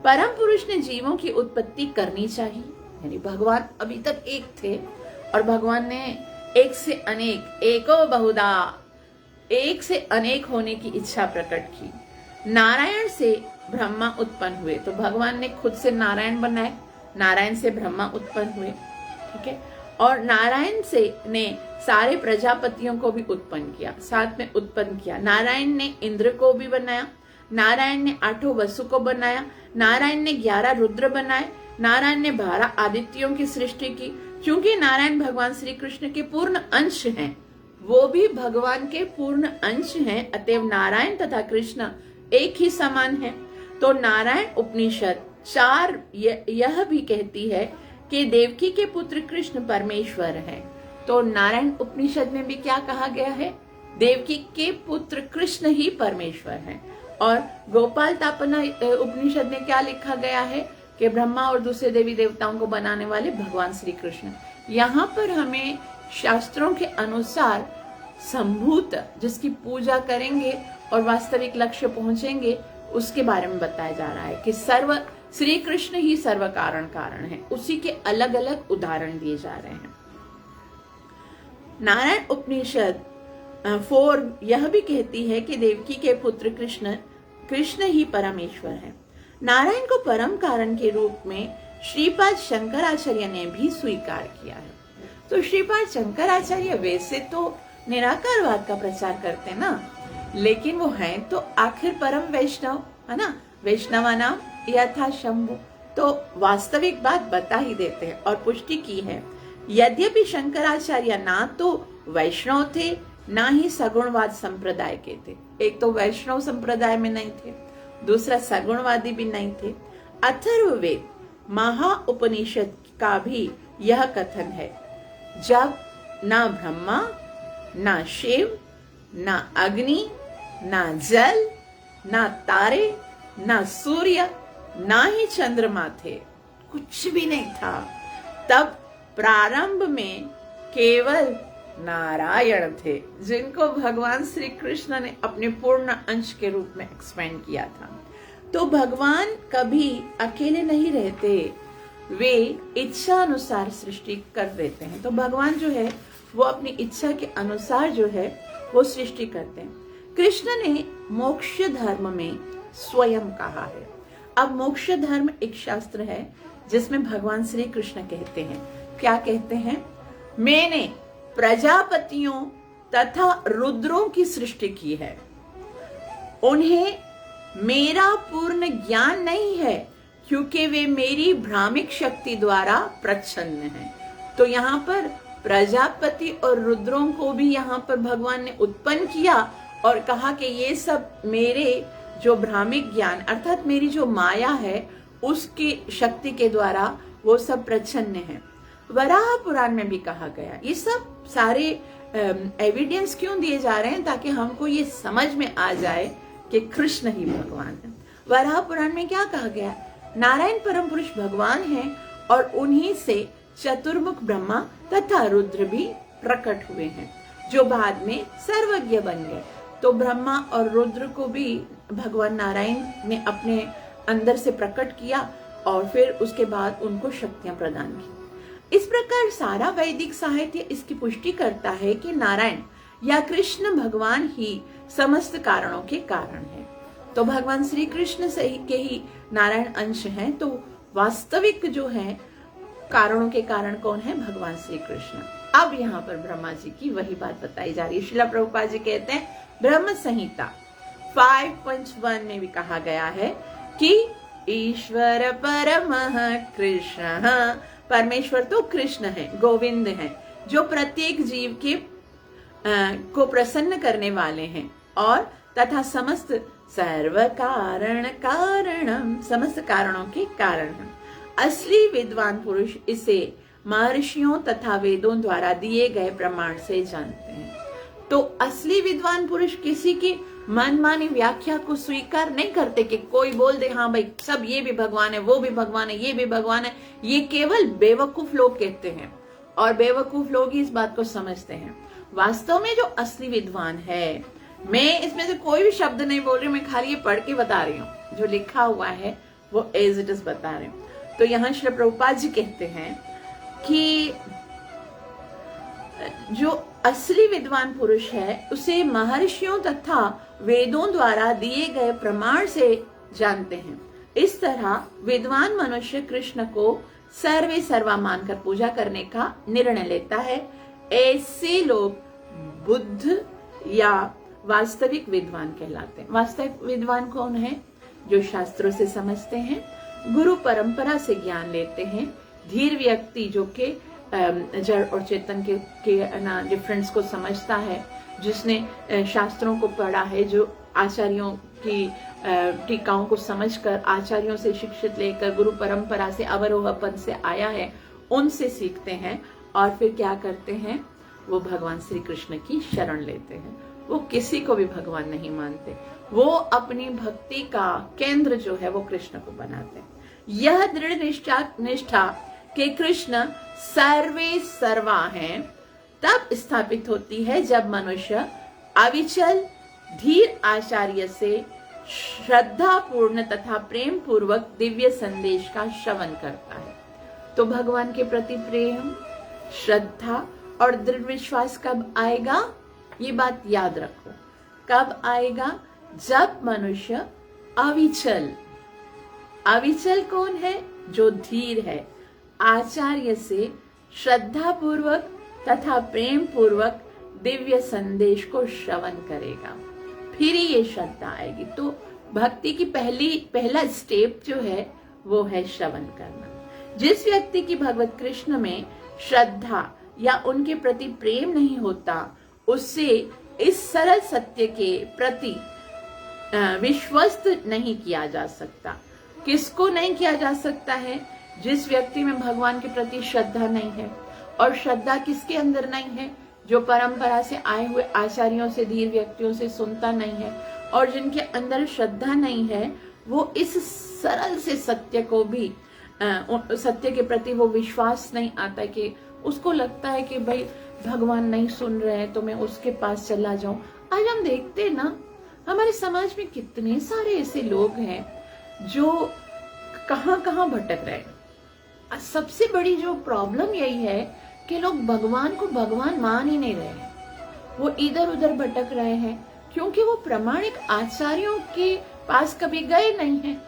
परम पुरुष ने जीवों की उत्पत्ति करनी चाहिए, यानी भगवान अभी तक एक थे और भगवान ने एक से अनेक, एको बहुधा, एक से अनेक होने की इच्छा प्रकट की। नारायण से ब्रह्मा उत्पन्न हुए, तो भगवान ने खुद से नारायण बनाए, नारायण से ब्रह्मा उत्पन्न हुए, ठीक है। और नारायण से ने सारे प्रजापतियों को भी उत्पन्न किया, साथ में उत्पन्न किया। नारायण ने इंद्र को भी बनाया, नारायण ने 8 वसु को बनाया, नारायण ने 11 रुद्र बनाए, नारायण ने 12 आदित्यों की सृष्टि की। क्योंकि नारायण भगवान श्री कृष्ण के पूर्ण अंश हैं, वो भी भगवान के पूर्ण अंश हैं, अतएव नारायण तथा कृष्ण एक ही समान है। तो नारायण उपनिषद 4 यह भी कहती है कि देवकी के पुत्र कृष्ण परमेश्वर हैं। तो नारायण उपनिषद में भी क्या कहा गया है? देवकी के पुत्र कृष्ण ही परमेश्वर हैं। और गोपाल तापना उपनिषद में क्या लिखा गया है कि ब्रह्मा और दूसरे देवी देवताओं को बनाने वाले भगवान श्री कृष्ण। यहाँ पर हमें शास्त्रों के अनुसार संभूत, जिसकी पूजा करेंगे और वास्तविक लक्ष्य पहुंचेंगे, उसके बारे में बताया जा रहा है कि श्री कृष्ण ही सर्व कारण है। उसी के अलग अलग उदाहरण दिए जा रहे हैं। नारायण उपनिषद 4 यह भी कहती है कि देवकी के पुत्र कृष्ण ही परमेश्वर है। नारायण को परम कारण के रूप में श्रीपाद शंकराचार्य ने भी स्वीकार किया है। तो श्रीपाद शंकराचार्य वैसे तो निराकारवाद का प्रचार करते ना, लेकिन वो हैं तो आखिर परम वैष्णव, है ना, वैष्णवानाम यथा शंभु। तो वास्तविक बात बता ही देते हैं और पुष्टि की है। यद्यपि शंकराचार्य ना तो वैष्णव थे, ना ही सगुणवाद संप्रदाय के थे। एक तो वैष्णव संप्रदाय में नहीं थे, दूसरा सगुणवादी भी नहीं थे। अथर्ववेद महा उपनिषद का भी यह कथन है, जब ना ब्रह्मा, ना शिव, ना अग्नि, ना जल, ना तारे, ना सूर्य, ना ही चंद्रमा थे, कुछ भी नहीं था, तब प्रारंभ में केवल नारायण थे, जिनको भगवान श्री कृष्ण ने अपने पूर्ण अंश के रूप में एक्सपेंड किया था। तो भगवान कभी अकेले नहीं रहते, वे इच्छा अनुसार सृष्टि कर देते हैं। तो भगवान जो है वो अपनी इच्छा के अनुसार जो है वो सृष्टि करते हैं। कृष्ण ने मोक्ष धर्म में स्वयं कहा है। अब मोक्ष धर्म एक शास्त्र है जिसमें भगवान श्री कृष्ण कहते हैं, क्या कहते हैं? मैंने प्रजापतियों तथा रुद्रों की सृष्टि की है, उन्हें मेरा पूर्ण ज्ञान नहीं है क्योंकि वे मेरी भ्रामिक शक्ति द्वारा प्रच्छन्न हैं। तो यहाँ पर प्रजापति और रुद्रों को भी यहाँ पर भगवान ने उत्पन्न किया और कहा कि ये सब मेरे जो भ्रामिक ज्ञान अर्थात मेरी जो माया है उसकी शक्ति के द्वारा वो सब प्रच्छन्न है। वराह पुराण में भी कहा गया। ये सब सारे एविडेंस क्यों दिए जा रहे हैं? ताकि हमको ये समझ में आ जाए कि कृष्ण ही भगवान है। वराह पुराण में क्या कहा गया? नारायण परम पुरुष भगवान हैं और उन्हीं से चतुर्मुख ब्रह्मा तथा रुद्र भी प्रकट हुए हैं, जो बाद में सर्वज्ञ बन गए। तो ब्रह्मा और रुद्र को भी भगवान नारायण ने अपने अंदर से प्रकट किया और फिर उसके बाद उनको शक्तियां प्रदान की। इस प्रकार सारा वैदिक साहित्य इसकी पुष्टि करता है कि नारायण या कृष्ण भगवान ही समस्त कारणों के कारण है। तो भगवान श्री कृष्ण से के ही नारायण अंश हैं। तो वास्तविक जो है कारणों के कारण कौन है? भगवान श्री कृष्ण। अब यहाँ पर ब्रह्मा जी की वही बात बताई जा रही है। श्रीला प्रभुपाद जी कहते हैं ब्रह्म संहिता 5.1 में भी कहा गया है कि ईश्वर परमः कृष्ण, परमेश्वर तो कृष्ण है, गोविंद है, जो प्रत्येक जीव के को प्रसन्न करने वाले हैं और तथा समस्त सर्व कारण कारणम, समस्त कारणों के कारण हैं। असली विद्वान पुरुष इसे महर्षियों तथा वेदों द्वारा दिए गए प्रमाण से जानते हैं। तो असली विद्वान पुरुष किसी की मनमानी व्याख्या को स्वीकार नहीं करते कि कोई बोल दे हाँ भाई सब ये भी भगवान है, वो भी भगवान है, ये भी भगवान है। ये केवल बेवकूफ लोग कहते हैं और बेवकूफ लोग ही इस बात को समझते हैं। वास्तव में जो असली विद्वान है, मैं इसमें से कोई भी शब्द नहीं बोल रही, मैं खाली ये पढ़ के बता रही हूँ, जो लिखा हुआ है वो एज इट इज बता रही हूँ। तो यहाँ श्री प्रभुपाद जी कहते हैं कि जो असली विद्वान पुरुष है उसे महर्षियों तथा वेदों द्वारा दिए गए प्रमाण से जानते हैं। इस तरह विद्वान मनुष्य कृष्ण को सर्वे सर्वा मानकर पूजा करने का निर्णय लेता है। ऐसे लोग बुद्ध या वास्तविक विद्वान कहलाते हैं। वास्तविक विद्वान कौन है? जो शास्त्रों से समझते हैं, गुरु परंपरा से ज्ञान लेते हैं, धीर व्यक्ति जो के जड़ और चेतन के ना डिफरेंस को समझता है, जिसने शास्त्रों को पढ़ा है, जो आचार्यों की टीकाओं को समझकर आचार्यों से शिक्षित लेकर गुरु परंपरा से अवरोह पद से आया है, उनसे सीखते हैं और फिर क्या करते हैं? वो भगवान श्री कृष्ण की शरण लेते हैं। वो किसी को भी भगवान नहीं मानते, वो अपनी भक्ति का केंद्र जो है वो कृष्ण को बनाते हैं। यह दृढ़ निष्ठा के कृष्ण सर्वे सर्वा हैं तब स्थापित होती है जब मनुष्य अविचल धीर आचार्य से श्रद्धा पूर्ण तथा प्रेम पूर्वक दिव्य संदेश का श्रवण करता है। तो भगवान के प्रति प्रेम, श्रद्धा और दृढ़ विश्वास कब आएगा? ये बात याद रखो, कब आएगा? जब मनुष्य अविचल, अविचल कौन है? जो धीर है, आचार्य से श्रद्धा पूर्वक तथा प्रेम पूर्वक दिव्य संदेश को श्रवण करेगा, फिर ही ये श्रद्धा आएगी। तो भक्ति की पहला स्टेप जो है वो है श्रवण करना। जिस व्यक्ति की भगवत कृष्ण में श्रद्धा या उनके प्रति प्रेम नहीं होता, उससे इस सरल सत्य के प्रति विश्वस्त नहीं किया जा सकता। किसको नहीं किया जा सकता है? जिस व्यक्ति में भगवान के प्रति श्रद्धा नहीं है। और श्रद्धा किसके अंदर नहीं है? जो परंपरा से आए हुए आचार्यों से, धीर व्यक्तियों से सुनता नहीं है। और जिनके अंदर श्रद्धा नहीं है, वो इस सरल से सत्य को भी, सत्य के प्रति वो विश्वास नहीं आता, कि उसको लगता है कि भाई भगवान नहीं सुन रहे हैं तो मैं उसके पास चला जाऊं। आज हम देखते हैं ना, हमारे समाज में कितने सारे ऐसे लोग हैं जो कहां कहां भटक रहे हैं। सबसे बड़ी जो प्रॉब्लम यही है कि लोग भगवान को भगवान मान ही नहीं रहे, वो इधर उधर भटक रहे हैं, क्योंकि वो प्रामाणिक आचार्यों के पास कभी गए नहीं हैं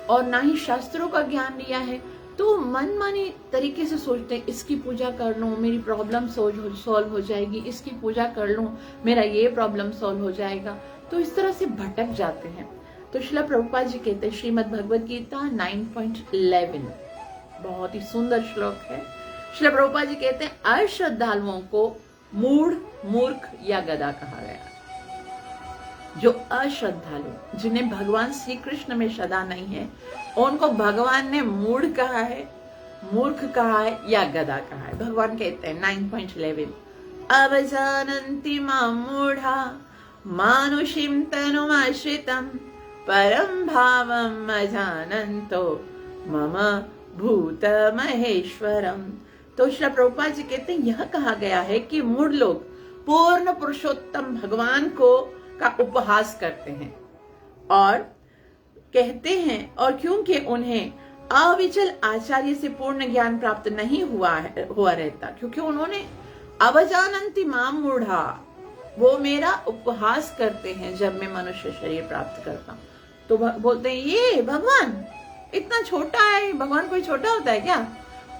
और ना ही शास्त्रों का ज्ञान लिया है। तो मनमानी तरीके से सोचते हैं, इसकी पूजा कर लूं मेरी प्रॉब्लम सॉल्व हो जाएगी, इसकी पूजा कर लूं मेरा ये प्रॉब्लम सॉल्व हो जाएगा। तो इस तरह से भटक जाते हैं। तो श्रील प्रभुपाद जी कहते हैं, श्रीमद् भगवद गीता 9.11, बहुत ही सुंदर श्लोक है। श्रील प्रभुपाद जी कहते हैं, अश्रद्धालुओं को मूढ़, मूर्ख या गधा कहा गया। जो अश्रद्धालु, जिन्हें भगवान श्री कृष्ण में श्रद्धा नहीं है, उनको भगवान ने मूढ़ कहा है, मूर्ख कहा है या गधा कहा है। भगवान कहते हैं 9.11, अवजानन्ति मां मूढ़ा मानुषीं तनुमाश्रितं परं भावम् अजानन्तो मम भूत महेश्वरम। तो श्री प्रभुपाद जी कहते हैं, यह कहा गया है कि मूढ़ लोग पूर्ण पुरुषोत्तम भगवान को का उपहास करते हैं और कहते हैं, और क्योंकि उन्हें अविचल आचार्य से पूर्ण ज्ञान प्राप्त नहीं हुआ रहता, क्योंकि उन्होंने अवजानन्ति मां मूढ़ा, वो मेरा उपहास करते हैं जब मैं मनुष्य शरीर प्राप्त करता हूं। तो बोलते हैं ये भगवान इतना छोटा है, भगवान कोई छोटा होता है क्या?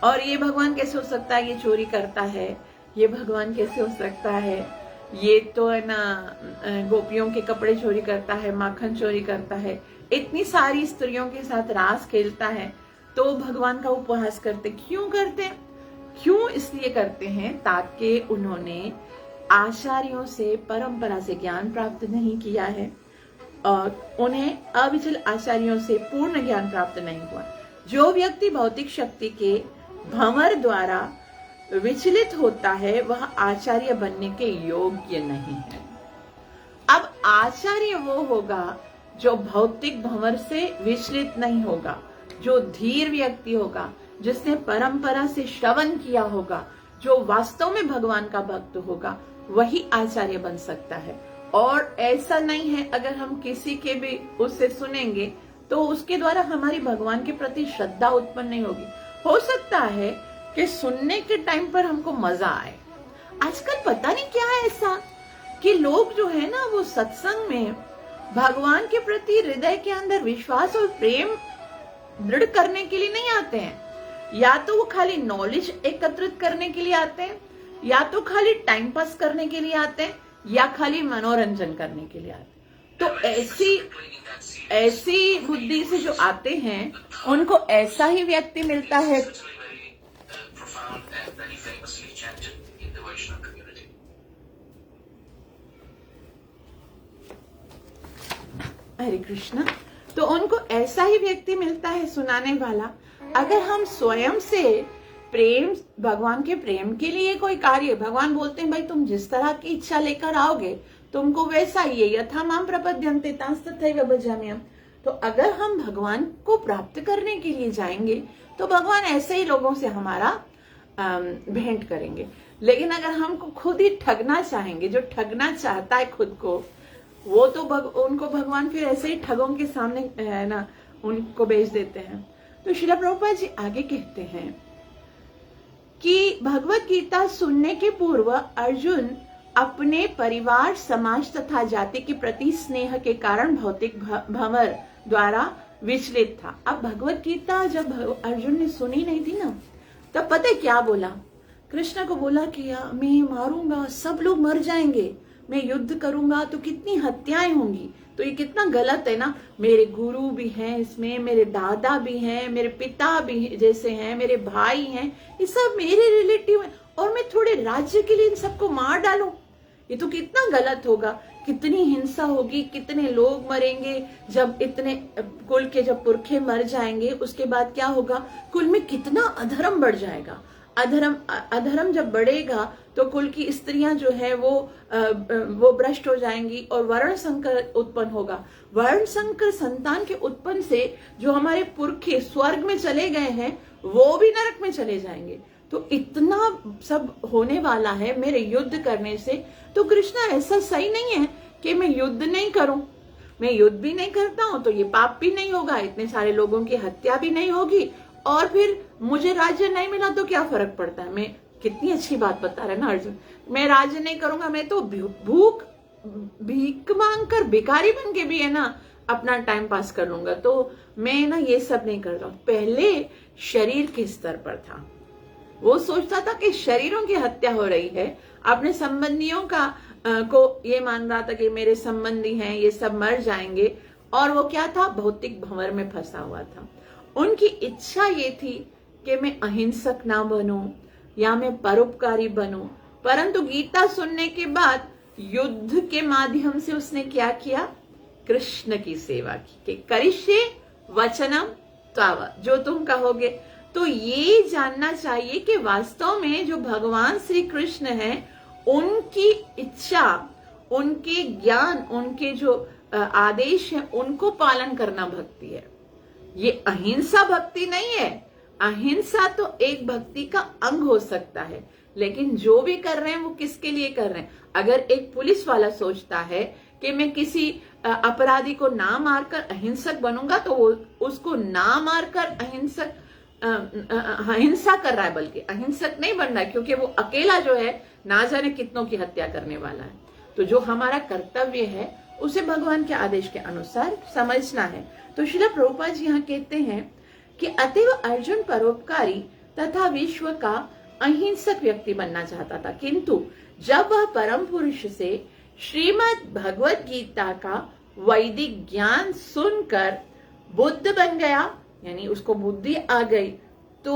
और ये भगवान कैसे हो सकता है, ये चोरी करता है, ये भगवान कैसे हो सकता है, ये तो है ना गोपियों के कपड़े चोरी करता है, माखन चोरी करता है, इतनी सारी स्त्रियों के साथ रास खेलता है। तो भगवान का उपहास करते। क्यों करते हैं? क्यों इसलिए करते हैं ताकि उन्होंने आचार्यों से, परंपरा से ज्ञान प्राप्त नहीं किया है और उन्हें अविचल आचार्यों से पूर्ण ज्ञान प्राप्त नहीं हुआ। जो व्यक्ति भौतिक शक्ति के भंवर द्वारा विचलित होता है, वह आचार्य बनने के योग्य नहीं है। अब आचार्य वो होगा जो भौतिक भंवर से विचलित नहीं होगा, जो धीर व्यक्ति होगा, जिसने परंपरा से श्रवण किया होगा, जो वास्तव में भगवान का भक्त होगा, वही आचार्य बन सकता है। और ऐसा नहीं है अगर हम किसी के भी उससे सुनेंगे तो उसके द्वारा हमारी भगवान के प्रति श्रद्धा उत्पन्न नहीं होगी। हो सकता है कि सुनने के टाइम पर हमको मजा आए। आजकल पता नहीं क्या है ऐसा कि लोग जो है ना वो सत्संग में भगवान के प्रति हृदय के अंदर विश्वास और प्रेम दृढ़ करने के लिए नहीं आते हैं। या तो वो खाली नॉलेज एकत्रित करने के लिए आते हैं, या तो खाली टाइम पास करने के लिए आते हैं, या खाली मनोरंजन करने के लिए आते हैं। तो ऐसी बुद्धि से जो आते हैं उनको ऐसा ही व्यक्ति मिलता है। हरे कृष्णा। तो उनको ऐसा ही व्यक्ति मिलता है सुनाने वाला। अगर हम स्वयं से प्रेम, भगवान के प्रेम के लिए कोई कार्य, भगवान बोलते हैं भाई तुम जिस तरह की इच्छा लेकर आओगे तुमको वैसा ही, यथा माम प्रपद्यन्ते तथैव भजाम्यहम्। तो अगर हम भगवान को प्राप्त करने के लिए जाएंगे तो भगवान ऐसे ही लोगों से हमारा भेंट करेंगे। लेकिन अगर हमको खुद ही ठगना चाहेंगे, जो ठगना चाहता है खुद को, वो तो उनको भगवान फिर ऐसे ही ठगों के सामने है ना उनको भेज देते हैं। तो श्रील प्रभुपाद जी आगे कहते हैं कि भगवत गीता सुनने के पूर्व अर्जुन अपने परिवार, समाज तथा जाति के प्रति स्नेह के कारण भौतिक भंवर द्वारा विचलित था। अब भगवत गीता जब अर्जुन ने सुनी नहीं थी ना, तब पता है क्या बोला? कृष्ण को बोला कि मैं मारूंगा, सब लोग मर जाएंगे, मैं युद्ध करूंगा तो कितनी हत्याएं होंगी, तो ये कितना गलत है ना। मेरे गुरु भी हैं इसमें, मेरे दादा भी हैं, मेरे पिता भी जैसे हैं, मेरे भाई हैं, ये सब मेरे रिलेटिव हैं, और मैं थोड़े राज्य के लिए इन सबको मार डालूं, ये तो कितना गलत होगा। कितनी हिंसा होगी, कितने लोग मरेंगे, जब इतने कुल के जब पुरखे मर जाएंगे उसके बाद क्या होगा, कुल में कितना अधर्म बढ़ जाएगा। अधर्म जब बढ़ेगा तो कुल की स्त्रियां जो है वो भ्रष्ट हो जाएंगी और वर्ण संकर उत्पन्न होगा। वर्ण संकर संतान के उत्पन्न से जो हमारे पुरखे स्वर्ग में चले गए हैं वो भी नरक में चले जाएंगे। तो इतना सब होने वाला है मेरे युद्ध करने से। तो कृष्णा ऐसा सही नहीं है कि मैं युद्ध नहीं करूं, मैं युद्ध भी नहीं करता हूं तो ये पाप भी नहीं होगा, इतने सारे लोगों की हत्या भी नहीं होगी, और फिर मुझे राज्य नहीं मिला तो क्या फर्क पड़ता है। मैं कितनी अच्छी बात बता रहे ना अर्जुन, मैं राज्य नहीं करूंगा, मैं तो भीख मांग कर भिखारी बन के भी है ना अपना टाइम पास कर लूंगा। तो मैं ना ये सब नहीं कर रहा हूं। पहले शरीर के स्तर पर था, वो सोचता था कि शरीरों की हत्या हो रही है, अपने संबंधियों को ये मान रहा था कि मेरे संबंधी हैं ये सब मर जाएंगे, और वो क्या था, भौतिक भंवर में फंसा हुआ था। उनकी इच्छा ये थी कि मैं अहिंसक ना बनूं या मैं परोपकारी बनूं। परंतु गीता सुनने के बाद युद्ध के माध्यम से उसने क्या किया, कृष्ण की सेवा की कि करिष्ये वचनम त्वव, जो तुम कहोगे। तो ये जानना चाहिए कि वास्तव में जो भगवान श्री कृष्ण हैं उनकी इच्छा, उनके ज्ञान, उनके जो आदेश है उनको पालन करना भक्ति है। ये अहिंसा भक्ति नहीं है। अहिंसा तो एक भक्ति का अंग हो सकता है, लेकिन जो भी कर रहे हैं वो किसके लिए कर रहे हैं। अगर एक पुलिस वाला सोचता है कि मैं किसी अपराधी को ना मारकर अहिंसक बनूंगा, तो वो उसको ना मारकर अहिंसा कर रहा है, बल्कि अहिंसक नहीं बन रहा है, क्योंकि वो अकेला जो है ना जाने कितनों की हत्या करने वाला है। तो जो हमारा कर्तव्य है उसे भगवान के आदेश के अनुसार समझना है। तो श्रील प्रभुपाद जी यहाँ कहते हैं कि अतएव अर्जुन परोपकारी तथा विश्व का अहिंसक व्यक्ति बनना चाहता था, किंतु जब वह परम पुरुष से श्रीमद् भगवत गीता का वैदिक ज्ञान सुनकर बुद्ध बन गया, यानी उसको बुद्धि आ गई, तो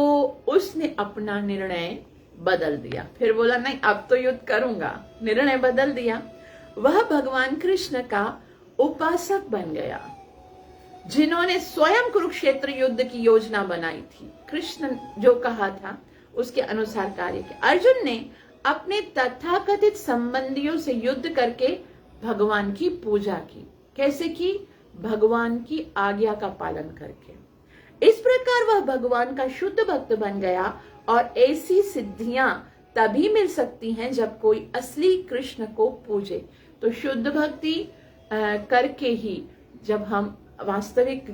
उसने अपना निर्णय बदल दिया। फिर बोला नहीं अब तो युद्ध करूंगा, निर्णय बदल दिया। वह भगवान कृष्ण का उपासक बन गया, जिन्होंने स्वयं कुरुक्षेत्र युद्ध की योजना बनाई थी। कृष्ण जो कहा था उसके अनुसार कार्य किया। अर्जुन ने अपने तथाकथित संबंधियों से युद्ध करके भगवान की पूजा की। कैसे की? भगवान की आज्ञा का पालन करके। इस प्रकार वह भगवान का शुद्ध भक्त बन गया। और ऐसी सिद्धियां तभी मिल सकती हैं जब कोई असली कृष्ण को पूजे। तो शुद्ध भक्ति करके ही जब हम वास्तविक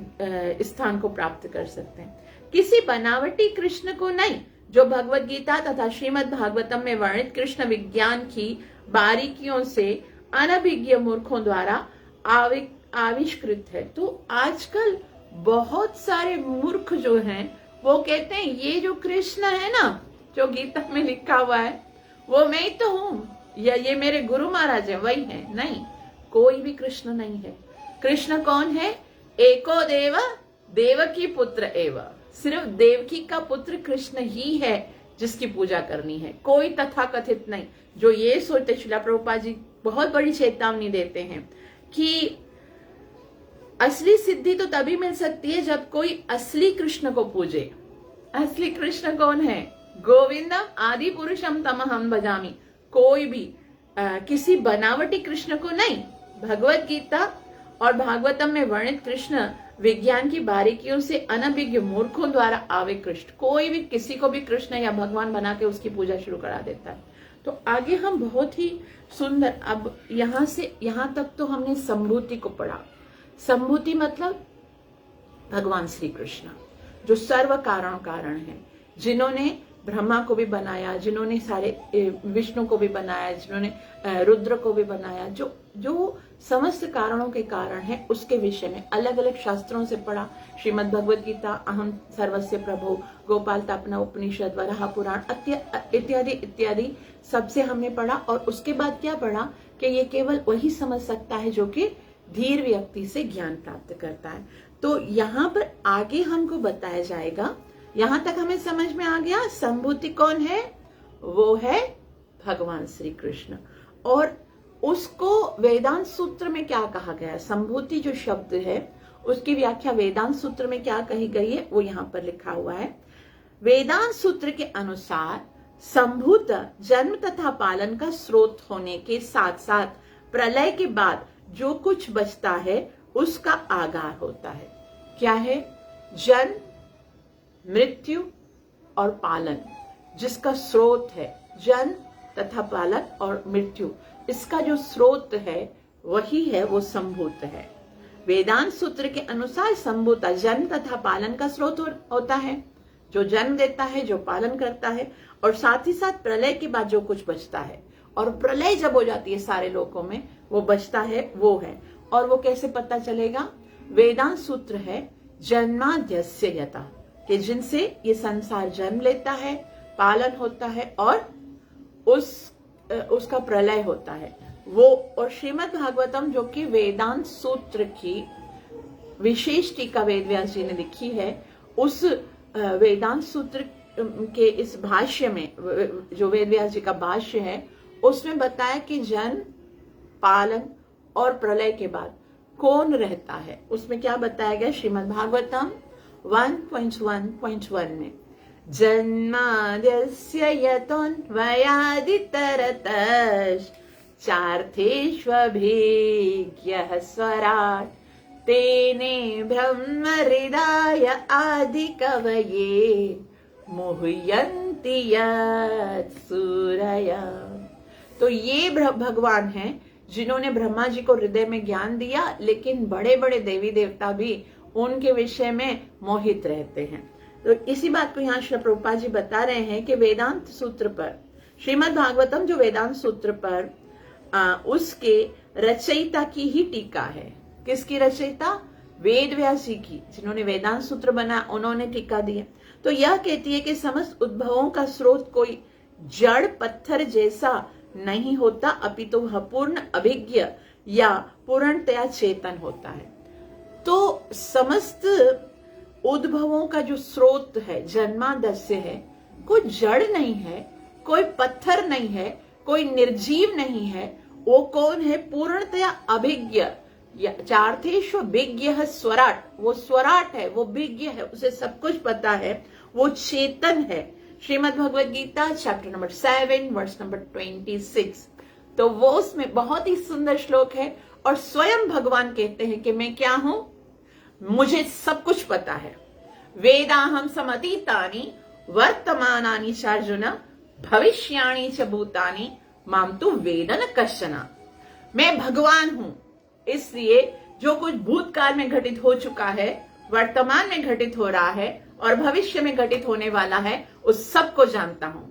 स्थान को प्राप्त कर सकते हैं, किसी बनावटी कृष्ण को नहीं, जो भगवत गीता तथा श्रीमद् भागवतम में वर्णित कृष्ण विज्ञान की बारीकियों से अनभिज्ञ मूर्खों द्वारा आविष्कृत है। तो आजकल बहुत सारे मूर्ख जो हैं वो कहते हैं ये जो कृष्ण है ना, जो गीता में लिखा हुआ है, वो मैं ही तो हूं, या ये मेरे गुरु महाराज है, वही है। नहीं, कोई भी कृष्ण नहीं है। कृष्ण कौन है? एको देव देवकी पुत्र एव। सिर्फ देवकी का पुत्र कृष्ण ही है जिसकी पूजा करनी है, कोई तथाकथित नहीं। जो ये सोचते, श्रील प्रभुपाद जी बहुत बड़ी चेतावनी देते हैं कि असली सिद्धि तो तभी मिल सकती है जब कोई असली कृष्ण को पूजे। असली कृष्ण कौन है? गोविंदम आदि पुरुषम तमहम भजामि। कोई भी किसी बनावटी कृष्ण को नहीं। भगवत गीता और भागवतम में वर्णित कृष्ण विज्ञान की बारीकियों से अनभिज्ञ मूर्खों द्वारा आविष्कृत। कोई भी किसी को भी कृष्ण या भगवान बना के उसकी पूजा शुरू करा देता है। तो आगे हम बहुत ही सुंदर, अब यहां से यहां तक तो हमने संभूति को पढ़ा। संभूति मतलब भगवान श्री कृष्ण, जो सर्व कारण है, जिन्होंने ब्रह्मा को भी बनाया, जिन्होंने सारे विष्णु को भी बनाया, जिन्होंने रुद्र को भी बनाया, जो समस्त कारणों के कारण है, उसके विषय में अलग अलग शास्त्रों से पढ़ा। श्रीमद् भगवत गीता, अहम सर्वस्य प्रभु, गोपाल तापना उपनिषद, वराह पुराण इत्यादि इत्यादि सबसे हमने पढ़ा। और उसके बाद क्या पढ़ा कि ये केवल वही समझ सकता है जो कि धीर व्यक्ति से ज्ञान प्राप्त करता है। तो यहाँ पर आगे हमको बताया जाएगा। यहां तक हमें समझ में आ गया संभूति कौन है? वो है भगवान श्री कृष्ण। और उसको वेदांत सूत्र में क्या कहा गया है? संभूति जो शब्द है उसकी व्याख्या वेदांत सूत्र में क्या कही गई है वो यहां पर लिखा हुआ है। वेदांत सूत्र के अनुसार संभूत जन्म तथा पालन का स्रोत होने के साथ साथ प्रलय के बाद जो कुछ बचता है उसका आगार होता है। क्या है? जन्म, मृत्यु और पालन, जिसका स्रोत है जन्म तथा पालन और मृत्यु, इसका जो स्रोत है वही है, वो संभूत है। वेदांत सूत्र के अनुसार संभूत जन्म तथा पालन का स्रोत होता है, जो जन्म देता है, जो पालन करता है, और साथ ही साथ प्रलय के बाद जो कुछ बचता है। और प्रलय जब हो जाती है सारे लोकों में, वो बचता है, वो है। और वो कैसे पता चलेगा? वेदांत सूत्र है जन्माद्यस्य यथा, कि जिनसे ये संसार जन्म लेता है, पालन होता है और उसका प्रलय होता है वो। और श्रीमद् भागवतम जो कि वेदांत सूत्र की विशेष टीका वेदव्यास जी ने लिखी है, उस वेदांत सूत्र के इस भाष्य में, जो वेदव्यास जी का भाष्य है, उसमें बताया कि जन्म, पालन और प्रलय के बाद कौन रहता है। उसमें क्या बताया गया? श्रीमद् भागवतम 1.1.1 में जन्माद्यस्य यतोऽन्वयादितरतश्च चार्थेष्वभिज्ञः स्वराट् तेने ब्रह्म हृदय आदिकवये मुह्यन्ति यत्सूरय। तो ये भगवान हैं जिन्होंने ब्रह्मा जी को हृदय में ज्ञान दिया, लेकिन बड़े बड़े देवी देवता भी उनके विषय में मोहित रहते हैं। तो इसी बात को यहाँ श्री प्रभुपाद जी बता रहे हैं कि वेदांत सूत्र पर, श्रीमद् भागवतम जो वेदांत सूत्र पर उसके रचयिता की ही टीका है। किसकी रचयिता? वेदव्यास जी की, जिन्होंने वेदांत सूत्र बना, उन्होंने टीका दिया। तो यह कहती है कि समस्त उद्भवों का स्रोत कोई जड़ पत्थर जैसा नहीं होता, अपितु वह पूर्ण अभिज्ञ या पूर्णतया चेतन होता है। तो समस्त उद्भवों का जो स्रोत है, जन्माद्यस्य है, कोई जड़ नहीं है, कोई पत्थर नहीं है, कोई निर्जीव नहीं है। वो कौन है? पूर्णतया अभिज्ञ, चार्थेष्व विज्ञ स्वराट, वो स्वराट है, वो विज्ञ है, उसे सब कुछ पता है, वो चेतन है। Shrimad Bhagavad Gita chapter number 7 verse number 26। तो वो उसमें बहुत ही सुंदर श्लोक है और स्वयं भगवान कहते हैं कि मैं क्या हूं, मुझे सब कुछ पता है। वेदाहम समतीतानि वर्तमानानि चार्जुन भविष्याणि च भूतानि माम तु वेद न कश्चन। मैं भगवान हूं, इसलिए जो कुछ भूतकाल में घटित हो चुका है, वर्तमान में घटित हो रहा है और भविष्य में घटित होने वाला है, उस सब को जानता हूं।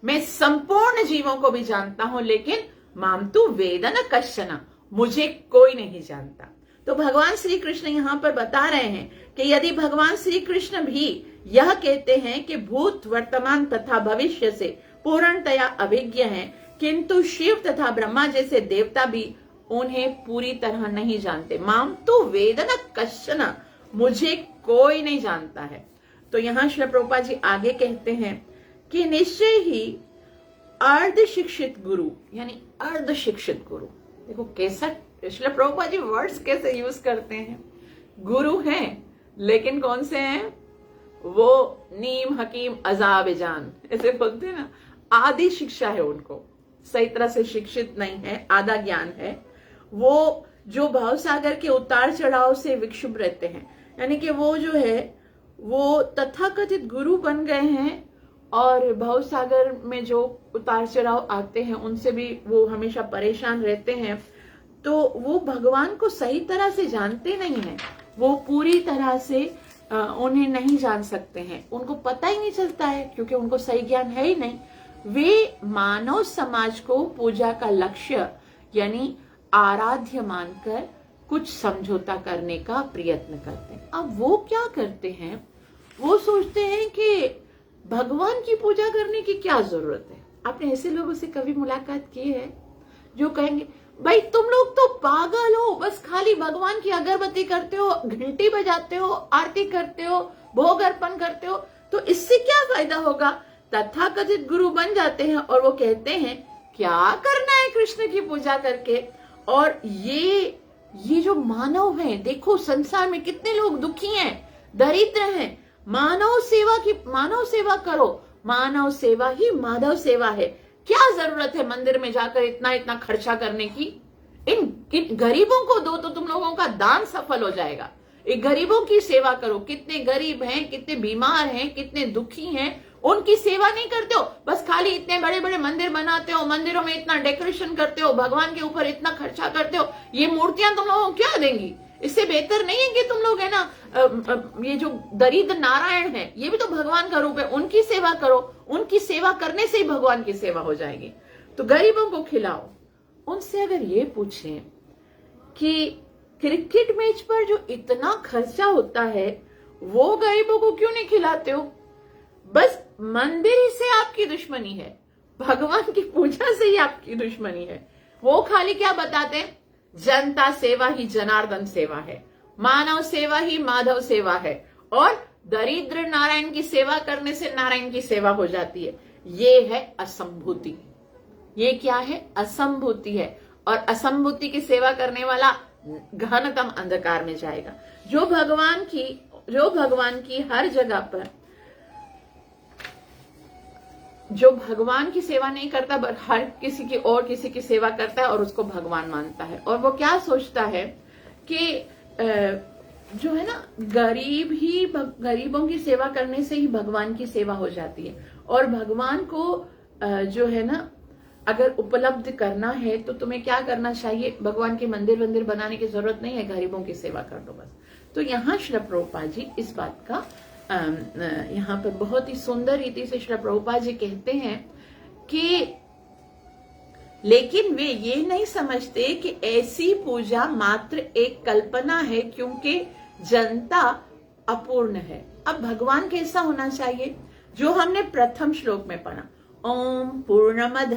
मैं संपूर्ण जीवों को भी जानता हूं, लेकिन माम तु वेद न कश्चन, मुझे कोई नहीं जानता। तो भगवान श्री कृष्ण यहां पर बता रहे हैं कि यदि भगवान श्री कृष्ण भी यह कहते हैं कि भूत, वर्तमान तथा भविष्य से पूर्णतया अभिज्ञ हैं, किंतु शिव तथा ब्रह्मा जैसे देवता भी उन्हें पूरी तरह नहीं जानते। माम तु वेद न कश्चन, मुझे कोई नहीं जानता है। तो यहां श्री प्रभुपाद जी आगे कहते हैं कि निश्चय ही अर्ध शिक्षित गुरु, यानी अर्ध शिक्षित गुरु, देखो कैसा श्री प्रभुपाद जी वर्ड्स कैसे यूज करते हैं। गुरु हैं, लेकिन कौन से हैं? वो नीम हकीम अजाबजान ऐसे बोलते हैं ना, आधी शिक्षा है उनको, सही तरह से शिक्षित नहीं है, आधा ज्ञान है। वो जो भावसागर के उतार चढ़ाव से विक्षुब्ध रहते हैं, यानी कि वो जो है वो तथाकथित गुरु बन गए हैं और भावसागर में जो उतार चढ़ाव आते हैं उनसे भी वो हमेशा परेशान रहते हैं। तो वो भगवान को सही तरह से जानते नहीं है, वो पूरी तरह से उन्हें नहीं जान सकते हैं, उनको पता ही नहीं चलता है क्योंकि उनको सही ज्ञान है ही नहीं। वे मानव समाज को पूजा का लक्ष्य यानी आराध्य मानकर कुछ समझौता करने का प्रयत्न करते हैं। अब वो क्या करते हैं, वो सोचते हैं कि भगवान की पूजा करने की क्या जरूरत है। आपने ऐसे लोगों से कभी मुलाकात की है जो कहेंगे भाई तुम लोग तो पागल हो, बस खाली भगवान की अगरबत्ती करते हो, घंटी बजाते हो, आरती करते हो, भोग अर्पण करते हो, तो इससे क्या फायदा होगा। तथाकथित गुरु बन जाते हैं और वो कहते हैं क्या करना है कृष्ण की पूजा करके। और ये जो मानव हैं, देखो संसार में कितने लोग दुखी हैं, दरिद्र हैं, मानव सेवा करो, मानव सेवा ही माधव सेवा है। क्या जरूरत है मंदिर में जाकर इतना खर्चा करने की। इन गरीबों को दो तो तुम लोगों का दान सफल हो जाएगा। एक गरीबों की सेवा करो, कितने गरीब हैं, कितने बीमार हैं, कितने दुखी हैं, उनकी सेवा नहीं करते हो, बस खाली इतने बड़े बड़े मंदिर बनाते हो, मंदिरों में इतना डेकोरेशन करते हो, भगवान के ऊपर इतना खर्चा करते हो, ये मूर्तियां तुम लोगों को क्या देंगी। इससे बेहतर नहीं है कि तुम लोग है ना ये जो दरिद्र नारायण है ये भी तो भगवान का रूप है, उनकी सेवा करो, उनकी सेवा करने से ही भगवान की सेवा हो जाएगी। तो गरीबों को खिलाओ। उनसे अगर ये पूछें कि क्रिकेट मैच पर जो इतना खर्चा होता है वो गरीबों को क्यों नहीं खिलाते हो। बस मंदिर ही से आपकी दुश्मनी है, भगवान की पूजा से ही आपकी दुश्मनी है। वो खाली क्या बताते हैं, जनता सेवा ही जनार्दन सेवा है, मानव सेवा ही माधव सेवा है, और दरिद्र नारायण की सेवा करने से नारायण की सेवा हो जाती है। ये है असंभूति। ये क्या है, असंभूति है। और असंभूति की सेवा करने वाला घनतम अंधकार में जाएगा। जो भगवान की हर जगह पर, जो भगवान की सेवा नहीं करता बट हर किसी की सेवा करता है और उसको भगवान मानता है, और वो क्या सोचता है कि जो है ना गरीबों की सेवा करने से ही भगवान की सेवा हो जाती है। और भगवान को जो है ना अगर उपलब्ध करना है तो तुम्हें क्या करना चाहिए, भगवान के मंदिर बनाने की जरूरत नहीं है, गरीबों की सेवा कर दो बस। तो यहाँ श्री प्रभुपाद जी इस बात का यहाँ पर बहुत ही सुंदर रीति से श्री प्रभुपाद जी कहते हैं कि लेकिन वे ये नहीं समझते कि ऐसी पूजा मात्र एक कल्पना है क्योंकि जनता अपूर्ण है। अब भगवान कैसा होना चाहिए, जो हमने प्रथम श्लोक में पढ़ा, ओम पूर्णमद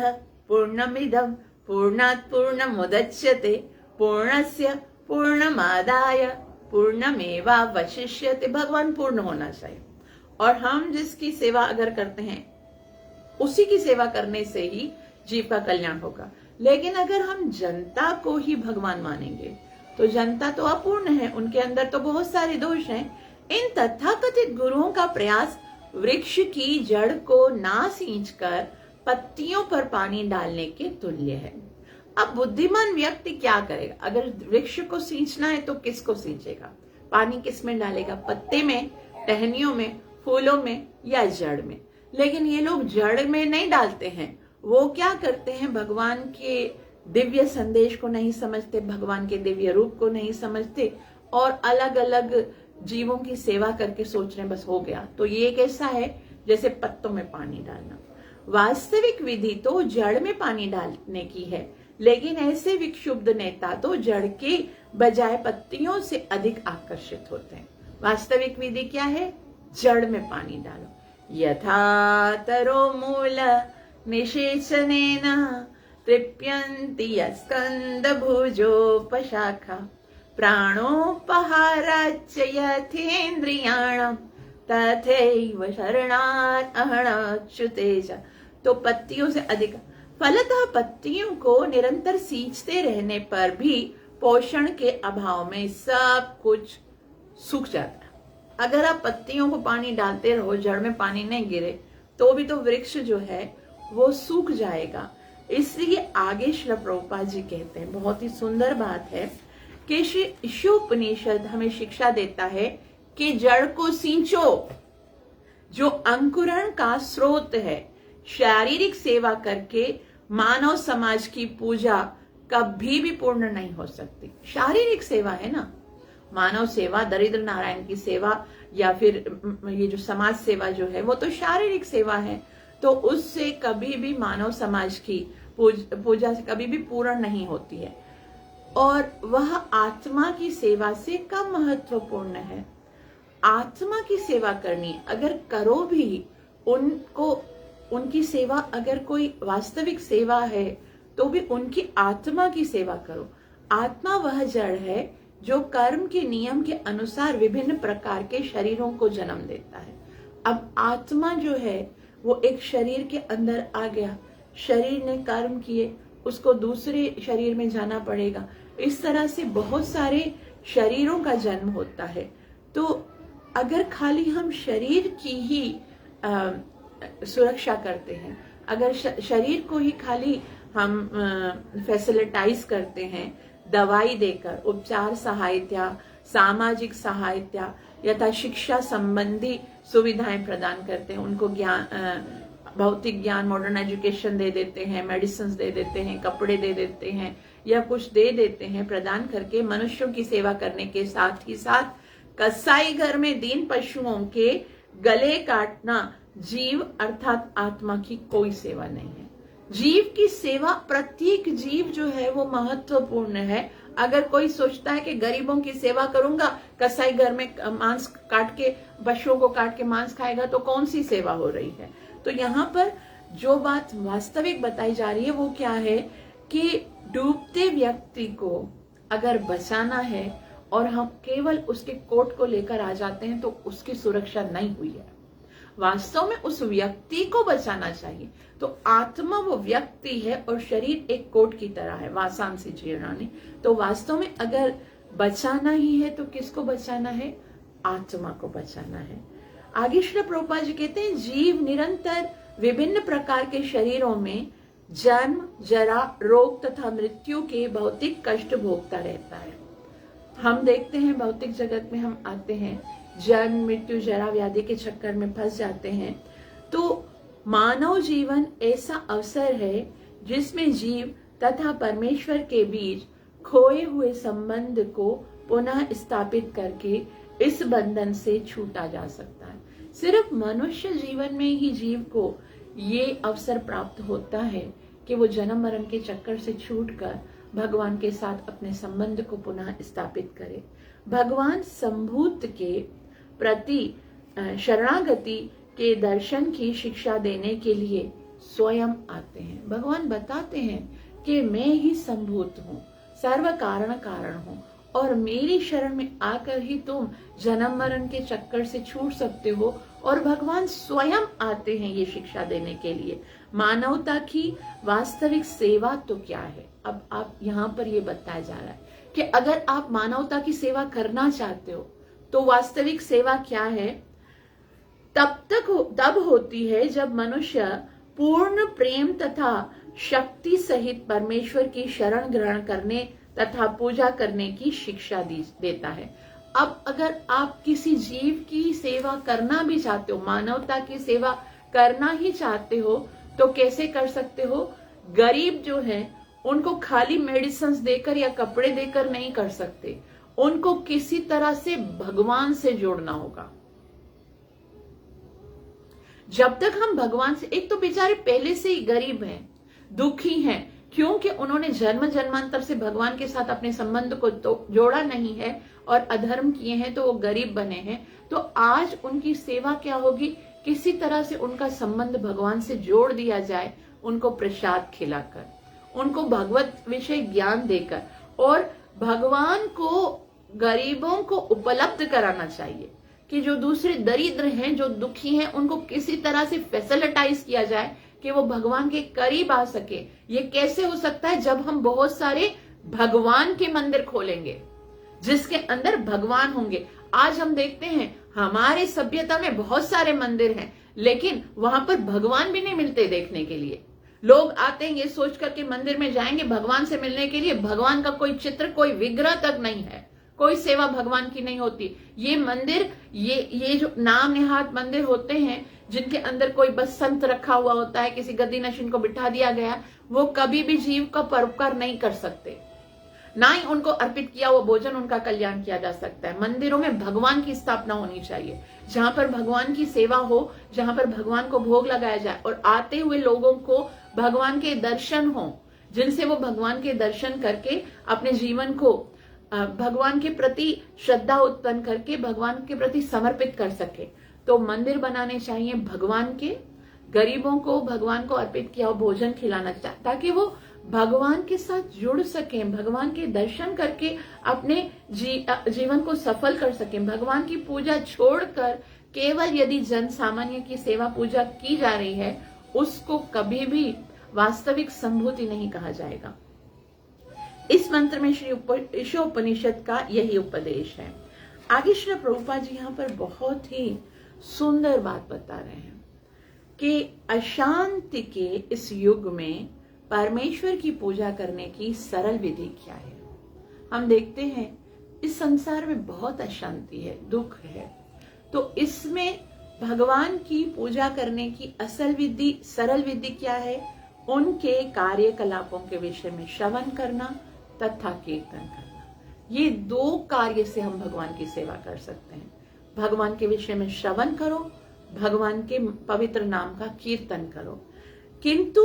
पूर्णमिदं पूर्णात् पूर्णमुदच्यते पूर्णस्य पूर्णमादाय पूर्णमेवावशिष्यते। भगवान पूर्ण होना चाहिए और हम जिसकी सेवा अगर करते हैं उसी की सेवा करने से ही जीव का कल्याण होगा। लेकिन अगर हम जनता को ही भगवान मानेंगे तो जनता तो अपूर्ण है, उनके अंदर तो बहुत सारे दोष हैं। इन तथाकथित गुरुओं का प्रयास वृक्ष की जड़ को ना सींचकर पत्तियों पर पानी डालने के तुल्य है। अब बुद्धिमान व्यक्ति क्या करेगा? अगर वृक्ष को सींचना है तो किसको सींचेगा? पानी किस में डालेगा? पत्ते में, टहनियों में, फूलों में या जड़ में? लेकिन ये लोग जड़ में नहीं डालते हैं। वो क्या करते हैं? भगवान के दिव्य संदेश को नहीं समझते, भगवान के दिव्य रूप को नहीं समझते और अलग अलग जीवों की सेवा करके सोच रहे हैं बस हो गया। तो ये कैसा है? जैसे पत्तों में पानी डालना। वास्तविक विधि तो जड़ में पानी डालने की है, लेकिन ऐसे विक्षुब्ध नेता तो जड़ के बजाय पत्तियों से अधिक आकर्षित होते हैं। वास्तविक विधि क्या है? जड़ में पानी डालो। यथा तरो मूल निषेचनेन तृप्यन्ति स्कंद भुजोपशाखा प्राणोपहाराच्च यथेन्द्रियाणां तथैव शरणात् अहणाच्युतेज। तो पत्तियों से अधिक, फलतः पत्तियों को निरंतर सींचते रहने पर भी पोषण के अभाव में सब कुछ सूख जाता है। अगर आप पत्तियों को पानी डालते रहो, जड़ में पानी नहीं गिरे, तो भी तो वृक्ष जो है वो सूख जाएगा। इसलिए आगे श्री प्रभुपाद जी कहते हैं, बहुत ही सुंदर बात है कि श्री उपनिषद हमें शिक्षा देता है कि जड़ को सींचो, जो अंकुरण का स्रोत है। शारीरिक सेवा करके मानव समाज की पूजा कभी भी पूर्ण नहीं हो सकती। शारीरिक सेवा है ना, मानव सेवा, दरिद्र नारायण की सेवा या फिर ये जो समाज सेवा जो है वो तो शारीरिक सेवा है। तो उससे कभी भी मानव समाज की पूजा से कभी भी पूर्ण नहीं होती है और वह आत्मा की सेवा से कम महत्वपूर्ण है। आत्मा की सेवा करनी, अगर करो भी उनको, उनकी सेवा अगर कोई वास्तविक सेवा है तो भी उनकी आत्मा की सेवा करो। आत्मा वह जड़ है जो कर्म के नियम के अनुसार विभिन्न प्रकार के शरीरों को जन्म देता है। अब आत्मा जो है वो एक शरीर के अंदर आ गया, शरीर ने कर्म किए, उसको दूसरे शरीर में जाना पड़ेगा। इस तरह से बहुत सारे शरीरों का जन्म होता है। तो अगर खाली हम शरीर की ही सुरक्षा करते हैं, अगर शरीर को ही खाली हम फैसिलिटाइज करते हैं दवाई देकर, उपचार सहायता, सामाजिक सहायता यथा शिक्षा संबंधी सुविधाएं प्रदान करते हैं, उनको ज्ञान, भौतिक ज्ञान, मॉडर्न एजुकेशन दे देते हैं, मेडिसिन दे देते हैं, कपड़े दे देते हैं या कुछ दे देते हैं, प्रदान करके मनुष्यों की सेवा करने के साथ ही साथ कसाई घर में दीन पशुओं के गले काटना जीव अर्थात आत्मा की कोई सेवा नहीं है। जीव की सेवा, प्रत्येक जीव जो है वो महत्वपूर्ण है। अगर कोई सोचता है कि गरीबों की सेवा करूंगा, कसाई घर में मांस काट के, पशुओं को काट के मांस खाएगा, तो कौन सी सेवा हो रही है? तो यहाँ पर जो बात वास्तविक बताई जा रही है वो क्या है कि डूबते व्यक्ति को अगर बचाना है और हम केवल उसके कोट को लेकर आ जाते हैं तो उसकी सुरक्षा नहीं हुई है। वास्तव में उस व्यक्ति को बचाना चाहिए। तो आत्मा वो व्यक्ति है और शरीर एक कोट की तरह है, वासांसी जीर्णानि। तो वास्तव में अगर बचाना ही है तो किसको बचाना है? आत्मा को बचाना है। आगे श्री प्रभुपाद जी कहते हैं, जीव निरंतर विभिन्न प्रकार के शरीरों में जन्म, जरा, रोग तथा मृत्यु के भौतिक कष्ट भोगता रहता है। हम देखते हैं भौतिक जगत में हम आते हैं, जन्म, मृत्यु, जरा, व्याधि के चक्कर में फंस जाते हैं। तो मानव जीवन ऐसा अवसर है जिसमें जीव तथा परमेश्वर के बीच खोए हुए संबंध को पुनः स्थापित करके इस बंधन से छूटा जा सकता है। सिर्फ मनुष्य जीवन में ही जीव को ये अवसर प्राप्त होता है कि वो जन्म मरण के चक्कर से छूटकर भगवान के साथ अपने संबंध को पुनः स्थापित करे। भगवान संभूत के प्रति शरणागति के दर्शन की शिक्षा देने के लिए स्वयं आते हैं। भगवान बताते हैं कि मैं ही संभूत हूँ, सर्व कारण कारण हूँ और मेरी शरण में आकर ही तुम जन्म मरण के चक्कर से छूट सकते हो। और भगवान स्वयं आते हैं ये शिक्षा देने के लिए। मानवता की वास्तविक सेवा तो क्या है? अब आप यहाँ पर ये बताया जा रहा है कि अगर आप मानवता की सेवा करना चाहते हो तो वास्तविक सेवा क्या है? तब होती है जब मनुष्य पूर्ण प्रेम तथा शक्ति सहित परमेश्वर की शरण ग्रहण करने तथा पूजा करने की शिक्षा देता है। अब अगर आप किसी जीव की सेवा करना भी चाहते हो, मानवता की सेवा करना ही चाहते हो, तो कैसे कर सकते हो? गरीब जो है उनको खाली मेडिसिन देकर या कपड़े देकर नहीं कर सकते, उनको किसी तरह से भगवान से जोड़ना होगा। जब तक हम भगवान से, एक तो बेचारे पहले से ही गरीब हैं, दुखी हैं, क्योंकि उन्होंने जन्म जन्मांतर से भगवान के साथ अपने संबंध को तो जोड़ा नहीं है और अधर्म किए हैं, तो वो गरीब बने हैं। तो आज उनकी सेवा क्या होगी? किसी तरह से उनका संबंध भगवान से जोड़ दिया जाए, उनको प्रसाद खिलाकर, उनको भगवत विषय ज्ञान देकर, और भगवान को गरीबों को उपलब्ध कराना चाहिए कि जो दूसरे दरिद्र हैं, जो दुखी हैं, उनको किसी तरह से फैसिलिटाइज किया जाए कि वो भगवान के करीब आ सके। ये कैसे हो सकता है? जब हम बहुत सारे भगवान के मंदिर खोलेंगे जिसके अंदर भगवान होंगे। आज हम देखते हैं हमारे सभ्यता में बहुत सारे मंदिर हैं, लेकिन वहां पर भगवान भी नहीं मिलते देखने के लिए। लोग आते हैं ये सोच करके मंदिर में जाएंगे भगवान से मिलने के लिए, भगवान का कोई चित्र, कोई विग्रह तक नहीं है, कोई सेवा भगवान की नहीं होती। ये मंदिर, ये जो नाम निहात मंदिर होते हैं, जिनके अंदर कोई बस संत रखा हुआ होता है, किसी गद्दी नशीन को बिठा दिया गया, वो कभी भी जीव का परोपकार नहीं कर सकते, ना ही उनको अर्पित किया हुआ भोजन उनका कल्याण किया जा सकता है। मंदिरों में भगवान की स्थापना होनी चाहिए, जहां पर भगवान की सेवा हो, जहां पर भगवान को भोग लगाया जाए और आते हुए लोगों को भगवान के दर्शन हो, जिनसे वो भगवान के दर्शन करके अपने जीवन को भगवान के प्रति श्रद्धा उत्पन्न करके भगवान के प्रति समर्पित कर सके। तो मंदिर बनाने चाहिए भगवान के, गरीबों को भगवान को अर्पित किया हुआ भोजन खिलाना चाहिए, ताकि वो भगवान के साथ जुड़ सकें, भगवान के दर्शन करके अपने जीवन को सफल कर सकें। भगवान की पूजा छोड़कर केवल यदि जन सामान्य की सेवा पूजा की जा रही है, उसको कभी भी वास्तविक संभूति नहीं कहा जाएगा। इस मंत्र में श्री ईशोपनिषद का यही उपदेश है। आगे श्री प्रभुपाद जी यहाँ पर बहुत ही सुंदर बात बता रहे हैं कि अशांति के इस युग में परमेश्वर की पूजा करने की सरल विधि क्या है। हम देखते हैं इस संसार में बहुत अशांति है, दुख है, तो इसमें भगवान की पूजा करने की असल विधि, सरल विधि क्या है? उनके कार्यकलापों के विषय में श्रवण करना तथा कीर्तन करना। ये दो कार्य से हम भगवान की सेवा कर सकते हैं। भगवान के विषय में श्रवण करो, भगवान के पवित्र नाम का कीर्तन करो। किंतु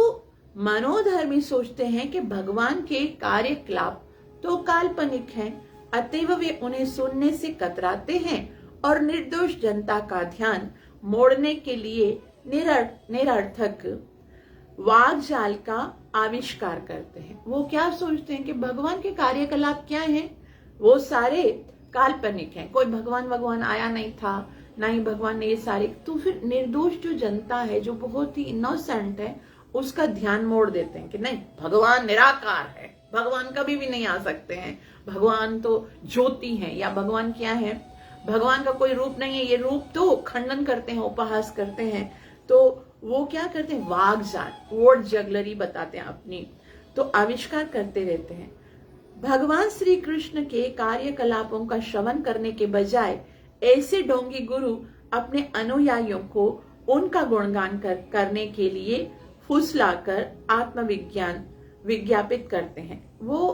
मनोधर्मी सोचते हैं कि भगवान के कार्यकलाप तो काल्पनिक हैं, अतएव वे उन्हें सुनने से कतराते हैं और निर्दोष जनता का ध्यान मोड़ने के लिए निरर्थक वाग्जाल का आविष्कार करते हैं। वो क्या सोचते हैं कि भगवान के कार्यकलाप क्या हैं? वो सारे काल्पनिक हैं, कोई भगवान आया नहीं था, ना ही भगवान ने ये सारे। तो फिर निर्दोष जो जनता है, जो बहुत ही इनोसेंट है, उसका ध्यान मोड़ देते हैं कि नहीं, भगवान निराकार है, भगवान कभी भी नहीं आ सकते हैं, भगवान तो ज्योति है, या भगवान क्या है, भगवान का कोई रूप नहीं है, ये रूप तो खंडन करते हैं, उपहास करते हैं। तो वो क्या करते हैं? वाग्जाल, वर्ड जगलरी बताते हैं अपनी, तो आविष्कार करते रहते हैं। भगवान श्री कृष्ण के कार्यकलापों का श्रवण करने के बजाय ऐसे ढोंगी गुरु अपने अनुयायियों को उनका गुणगान करने के लिए फुसलाकर आत्मविज्ञान विज्ञापित करते हैं। वो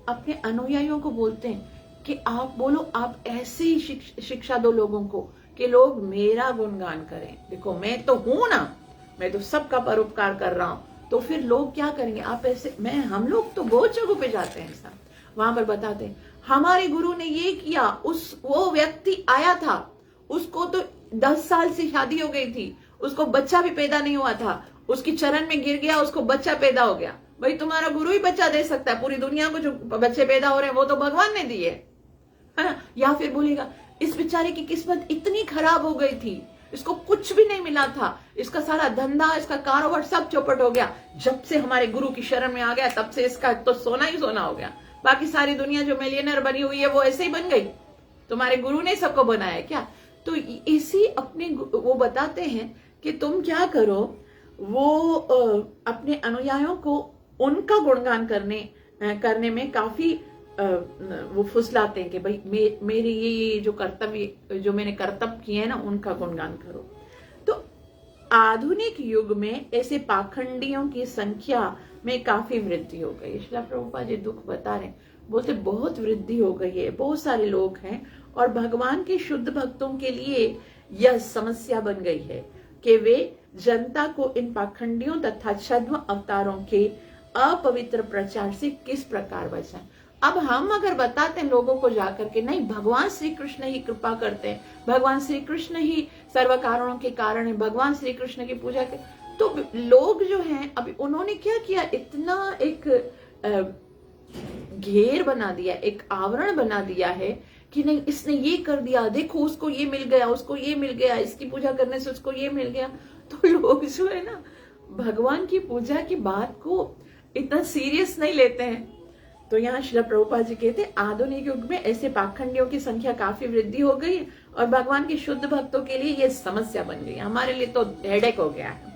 अपने अनुयायियों को बोलते हैं कि आप बोलो, आप ऐसे ही शिक्षा दो लोगों को कि लोग मेरा गुणगान करें। देखो मैं तो हूं ना, मैं तो सबका परोपकार कर रहा हूं। तो फिर लोग क्या करेंगे? आप ऐसे, हम लोग तो बहुत जगहों पे जाते हैं, ऐसा वहां पर बताते हैं हमारे गुरु ने ये किया, वो व्यक्ति आया था, उसको तो 10 साल से शादी हो गई थी, उसको बच्चा भी पैदा नहीं हुआ था, उसकी चरण में गिर गया, उसको बच्चा पैदा हो गया। भाई तुम्हारा गुरु ही बच्चा दे सकता है, पूरी दुनिया को जो बच्चे पैदा हो रहे हैं वो तो भगवान ने दिए, है ना। या फिर बोलेगा इस बेचारे की किस्मत इतनी खराब हो गई थी, इसको कुछ भी नहीं मिला था, इसका सारा धंधा, इसका कारोबार सब चौपट हो गया, जब से हमारे गुरु की शरण में आ गया तब से इसका तो सोना ही सोना हो गया। बाकी सारी दुनिया जो मिलियनर बनी हुई है वो ऐसे ही बन गई, तुम्हारे गुरु ने सबको बनाया क्या? तो इसी अपने वो बताते हैं कि तुम क्या करो, वो अपने अनुयायियों को उनका गुणगान करने में काफी वो फुसलाते हैं कि भाई मेरे ये जो कर्तव्य जो मैंने कर्तव्य किए हैं ना उनका गुणगान करो। तो आधुनिक युग में ऐसे पाखंडियों की संख्या में काफी वृद्धि हो गई। श्रील प्रभुपाद जी दुख बता रहे, बोलते बहुत वृद्धि हो गई है, बहुत सारे लोग हैं और भगवान के शुद्ध भक्तों के लिए यह समस्या बन गई है कि वे जनता को इन पाखंडियों तथा छद्म अवतारों के अपवित्र प्रचार से किस प्रकार बचाएं। अब हम अगर बताते हैं लोगों को जाकर के नहीं, भगवान श्री कृष्ण ही कृपा करते हैं, भगवान श्री कृष्ण ही सर्व कारणों के कारण है, भगवान श्री कृष्ण की पूजा के, तो लोग जो हैं अभी उन्होंने क्या किया, इतना एक घेर बना दिया, एक आवरण बना दिया है कि नहीं इसने ये कर दिया, देखो उसको ये मिल गया, उसको ये मिल गया, इसकी पूजा करने से उसको ये मिल गया। तो लोग जो है ना भगवान की पूजा की बात को इतना सीरियस नहीं लेते हैं। तो यहाँ श्रील प्रभुपाद जी कहते आधुनिक युग में ऐसे पाखंडियों की संख्या काफी वृद्धि हो गई और भगवान के शुद्ध भक्तों के लिए यह समस्या बन गई, हमारे लिए तो हेडेक हो गया है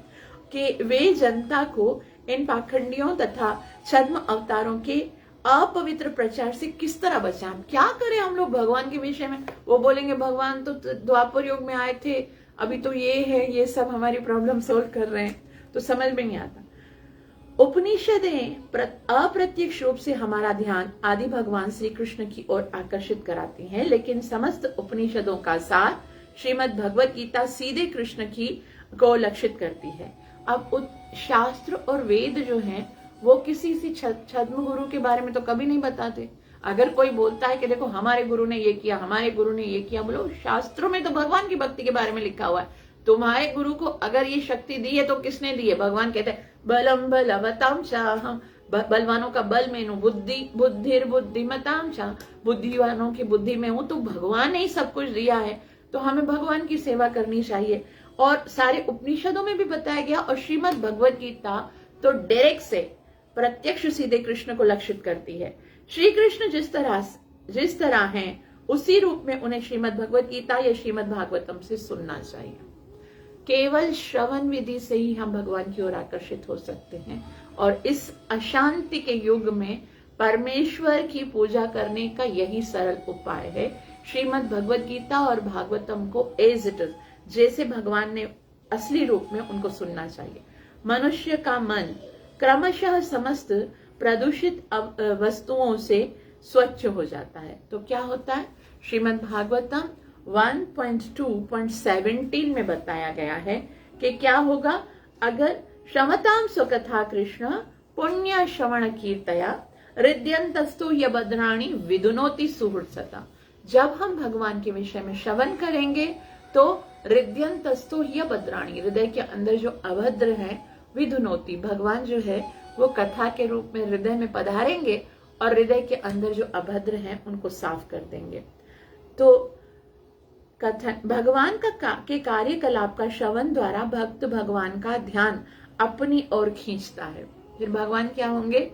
कि वे जनता को इन पाखंडियों तथा छद्म अवतारों के अपवित्र प्रचार से किस तरह बचाएं। क्या करें हम लोग भगवान के विषय में, वो बोलेंगे भगवान तो द्वापर युग में आए थे, अभी तो ये है, ये सब हमारी प्रॉब्लम सोल्व कर रहे हैं, तो समझ में नहीं आता। उपनिषदें अप्रत्यक्ष रूप से हमारा ध्यान आदि भगवान श्री कृष्ण की ओर आकर्षित कराती हैं, लेकिन समस्त उपनिषदों का सार श्रीमद् भगवत गीता सीधे कृष्ण की को लक्षित करती है। अब शास्त्र और वेद जो हैं वो किसी छद्म गुरु के बारे में तो कभी नहीं बताते। अगर कोई बोलता है कि देखो हमारे गुरु ने ये किया, हमारे गुरु ने ये किया, बोलो शास्त्रों में तो भगवान की भक्ति के बारे में लिखा हुआ है, तुम्हारे गुरु को अगर ये शक्ति दी है तो किसने दी है। भगवान कहते हैं बलम बलवताम चाहम, बलवानों का बल में हूं, बुद्धिर बुद्धिमताम चाह, बुद्धिवानों की बुद्धि में हूं। तो भगवान ने ही सब कुछ दिया है, तो हमें भगवान की सेवा करनी चाहिए। और सारे उपनिषदों में भी बताया गया, और श्रीमद् भगवत गीता तो डायरेक्ट से प्रत्यक्ष सीधे कृष्ण को लक्षित करती है। श्री कृष्ण जिस तरह हैं उसी रूप में उन्हें श्रीमद् भगवत गीता या श्रीमद् भागवतम से सुनना चाहिए। केवल श्रवण विधि से ही हम भगवान की ओर आकर्षित हो सकते हैं, और इस अशांति के युग में परमेश्वर की पूजा करने का यही सरल उपाय है। श्रीमद् भगवत गीता और भागवतम को एज इट इज, जैसे भगवान ने असली रूप में उनको सुनना चाहिए। मनुष्य का मन क्रमशः समस्त प्रदूषित वस्तुओं से स्वच्छ हो जाता है। तो क्या होता है, श्रीमद् भागवतम 1.2.17 में बताया गया है कि क्या होगा अगर श्रमताम स्वकथा कृष्ण पुण्य श्रवण कीर्तया हृदयंतस्तु यबद्राणी विदुनोति सुहृत्सता। जब हम भगवान के विषय में श्रवण करेंगे तो हृदयंतस्तु यबद्राणी, हृदय के अंदर जो अभद्र है, विदुनोति, भगवान जो है वो कथा के रूप में हृदय में पधारेंगे और हृदय के अंदर जो अभद्र हैं उनको साफ कर देंगे। तो कथन भगवान के कार्यकलाप का श्रवण द्वारा भक्त भगवान का ध्यान अपनी ओर खींचता है, फिर भगवान क्या होंगे,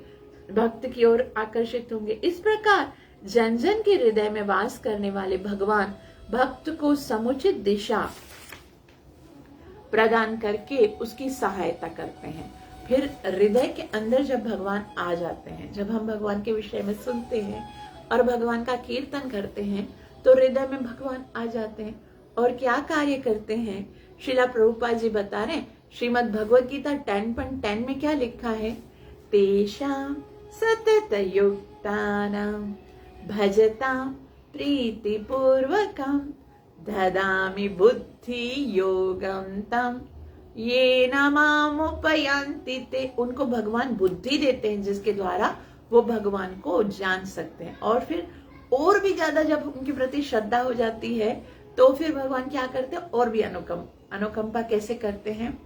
भक्त की ओर आकर्षित होंगे। इस प्रकार जन जन के हृदय में वास करने वाले भगवान भक्त को समुचित दिशा प्रदान करके उसकी सहायता करते हैं। फिर हृदय के अंदर जब भगवान आ जाते हैं, जब हम भगवान के विषय में सुनते हैं और भगवान का कीर्तन करते हैं, तो हृदय में भगवान आ जाते हैं और क्या कार्य करते हैं। श्रीला प्रभुपाद जी बता रहे हैं, श्रीमद् भगवत गीता 10.10 में क्या लिखा है, तेषां सतत युक्तानां भजतां प्रीतिपूर्वकं ददामि बुद्धि योगं तम येन मामुपयान्ति ते। उनको भगवान बुद्धि देते हैं जिसके द्वारा वो भगवान को जान सकते हैं। और फिर और भी ज्यादा जब उनके प्रति श्रद्धा हो जाती है तो फिर भगवान क्या करते हैं, और भी अनुकंपा कैसे करते हैं,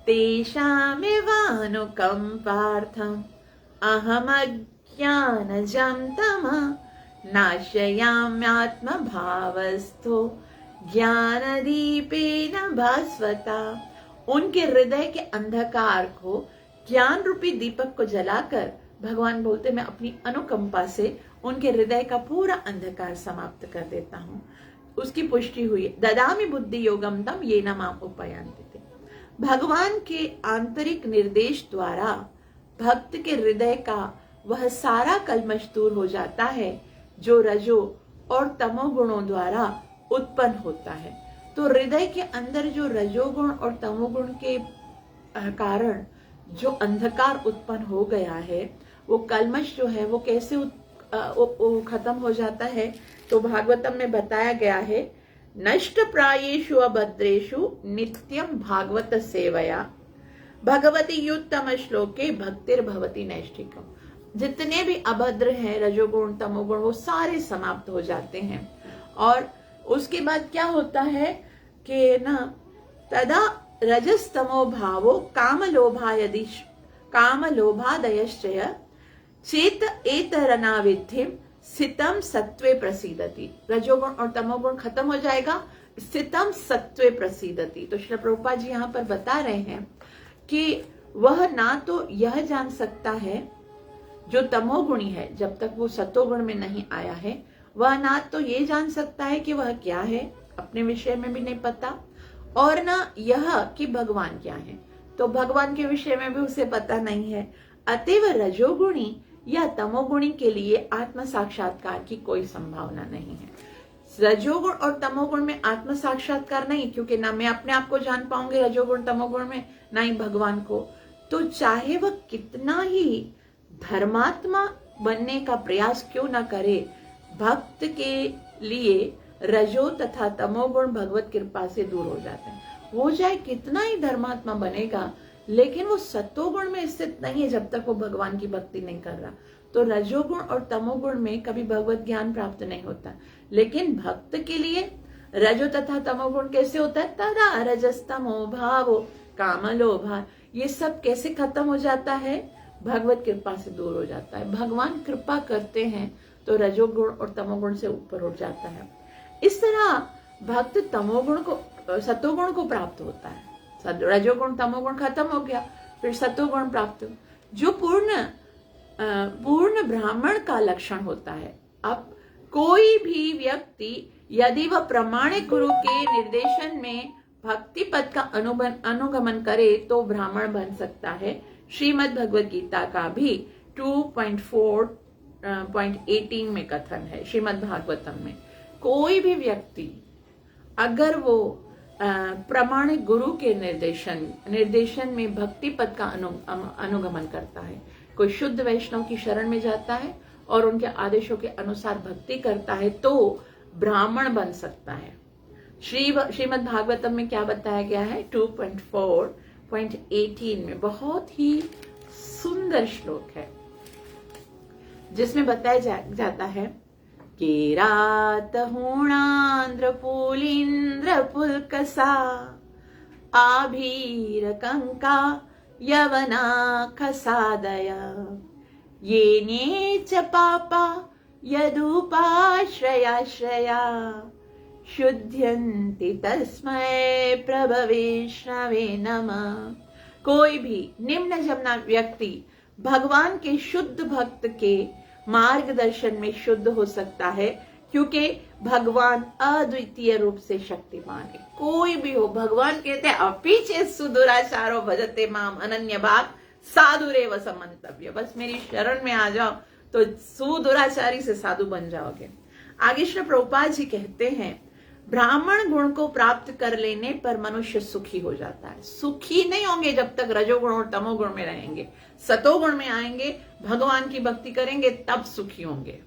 तेषामेवानुकंपार्थम् अहमज्ञानजं तमः नाशयाम्यात्म भावस्थो ज्ञानदीपेन भास्वता। उनके हृदय के अंधकार को ज्ञान रूपी दीपक को जलाकर भगवान बोलते मैं अपनी अनुकंपा से उनके हृदय का पूरा अंधकार समाप्त कर देता हूँ। उसकी पुष्टि हुई, ददामि बुद्धि योगम तम येन माम उपयान्ति। भगवान के आंतरिक निर्देश द्वारा भक्त के हृदय का वह सारा कल्मश दूर हो जाता है जो रजो और तमोगुणों द्वारा उत्पन्न होता है। तो हृदय के अंदर जो रजोगुण और तमोगुण के कारण जो अंधकार उत्पन्न हो गया है, वो कल्मश जो है वो कैसे खत्म हो जाता है। तो भागवतम में बताया गया है, नष्ट प्रायेषु अभद्रेषु नित्यम भागवत सेवया भगवती युत्तम श्लोके भक्तिर भवती नैष्ठिकम। जितने भी अभद्र हैं, रजोगुण तमोगुण, वो सारे समाप्त हो जाते हैं। और उसके बाद क्या होता है कि ना, तदा रजस्तमो भावो कामलोभादयश्चय चेत एतरनाविधिम स्थितम सत्वे प्रसीदति। रजोगुण और तमोगुण खत्म हो जाएगा, स्थितम सत्वे प्रसीदति। तो श्री प्रभुपाद जी यहाँ पर बता रहे हैं कि वह ना तो यह जान सकता है जो तमोगुणी है, जब तक वो सतोगुण में नहीं आया है, वह ना तो ये जान सकता है कि वह क्या है, अपने विषय में भी नहीं पता, और ना यह कि भगवान क्या है, तो भगवान के विषय में भी उसे पता नहीं है। अतएव रजोगुणी या तमोगुणी के लिए आत्म साक्षात्कार की कोई संभावना नहीं है। रजोगुण और तमोगुण में आत्म साक्षात्कार नहीं, क्योंकि ना मैं अपने आप को जान पाऊंगी रजोगुण तमोगुण में, ना ही भगवान को। तो चाहे वह कितना ही धर्मात्मा बनने का प्रयास क्यों ना करे, भक्त के लिए रजो तथा तमोगुण भगवत कृपा से दूर हो जाते हैं। वो चाहे कितना ही धर्मात्मा बनेगा, लेकिन वो सत्वगुण में स्थित नहीं है जब तक वो भगवान की भक्ति नहीं कर रहा। तो रजोगुण और तमोगुण में कभी भगवत ज्ञान प्राप्त नहीं होता। लेकिन भक्त के लिए रजो तथा तमोगुण कैसे होता है, तदा रजस्तमो भावो कामलोभा, ये सब कैसे खत्म हो जाता है, भगवत कृपा से दूर हो जाता है। भगवान कृपा करते हैं तो रजोगुण और तमोगुण से ऊपर उठ जाता है। इस तरह भक्त तमोगुण को सतोगुण को प्राप्त होता है। रजोगुण तमोगुण खत्म हो गया, फिर सतोगुण प्राप्त, जो पूर्ण ब्राह्मण का लक्षण होता है। अब कोई भी व्यक्ति यदि वह प्रामाणिक गुरु के निर्देशन में भक्ति पद का अनुगमन करे तो ब्राह्मण बन सकता है। श्रीमद् भगवद गीता का भी 2.4.18 में कथन है। श्रीमद् भागवतम में कोई भी व्यक्ति अगर वो प्रामाणिक गुरु के निर्देशन में भक्ति पद का अनुगमन करता है, कोई शुद्ध वैष्णव की शरण में जाता है और उनके आदेशों के अनुसार भक्ति करता है, तो ब्राह्मण बन सकता है। श्रीमद् भागवतम में क्या बताया गया है, 2.4.18 में बहुत ही सुंदर श्लोक है, जिसमें बताया जाता है, केरात हूणांद्र पुलिंद्र पुलकसा आभीर कंका यवना खसादया ये च पापा यदुपाश्रयाश्रया शुद्ध्यन्ति तस्मै प्रभवेष्णवे नमः। कोई भी निम्न जमना व्यक्ति भगवान के शुद्ध भक्त के मार्गदर्शन में शुद्ध हो सकता है, क्योंकि भगवान अद्वितीय रूप से शक्तिमान है। कोई भी हो, भगवान कहते हैं अपीचे सुदुराचारो भजते माम अनन्य भाग साधुरेव समन्तव्य। बस मेरी शरण में आ जाओ तो सुदुराचारी से साधु बन जाओगे। आगे श्री प्रभुपाद जी कहते हैं, ब्राह्मण गुण को प्राप्त कर लेने पर मनुष्य सुखी हो जाता है। सुखी नहीं होंगे जब तक रजोगुण और तमोगुण में रहेंगे, सतोगुण में आएंगे, भगवान की भक्ति करेंगे, तब सुखी होंगे।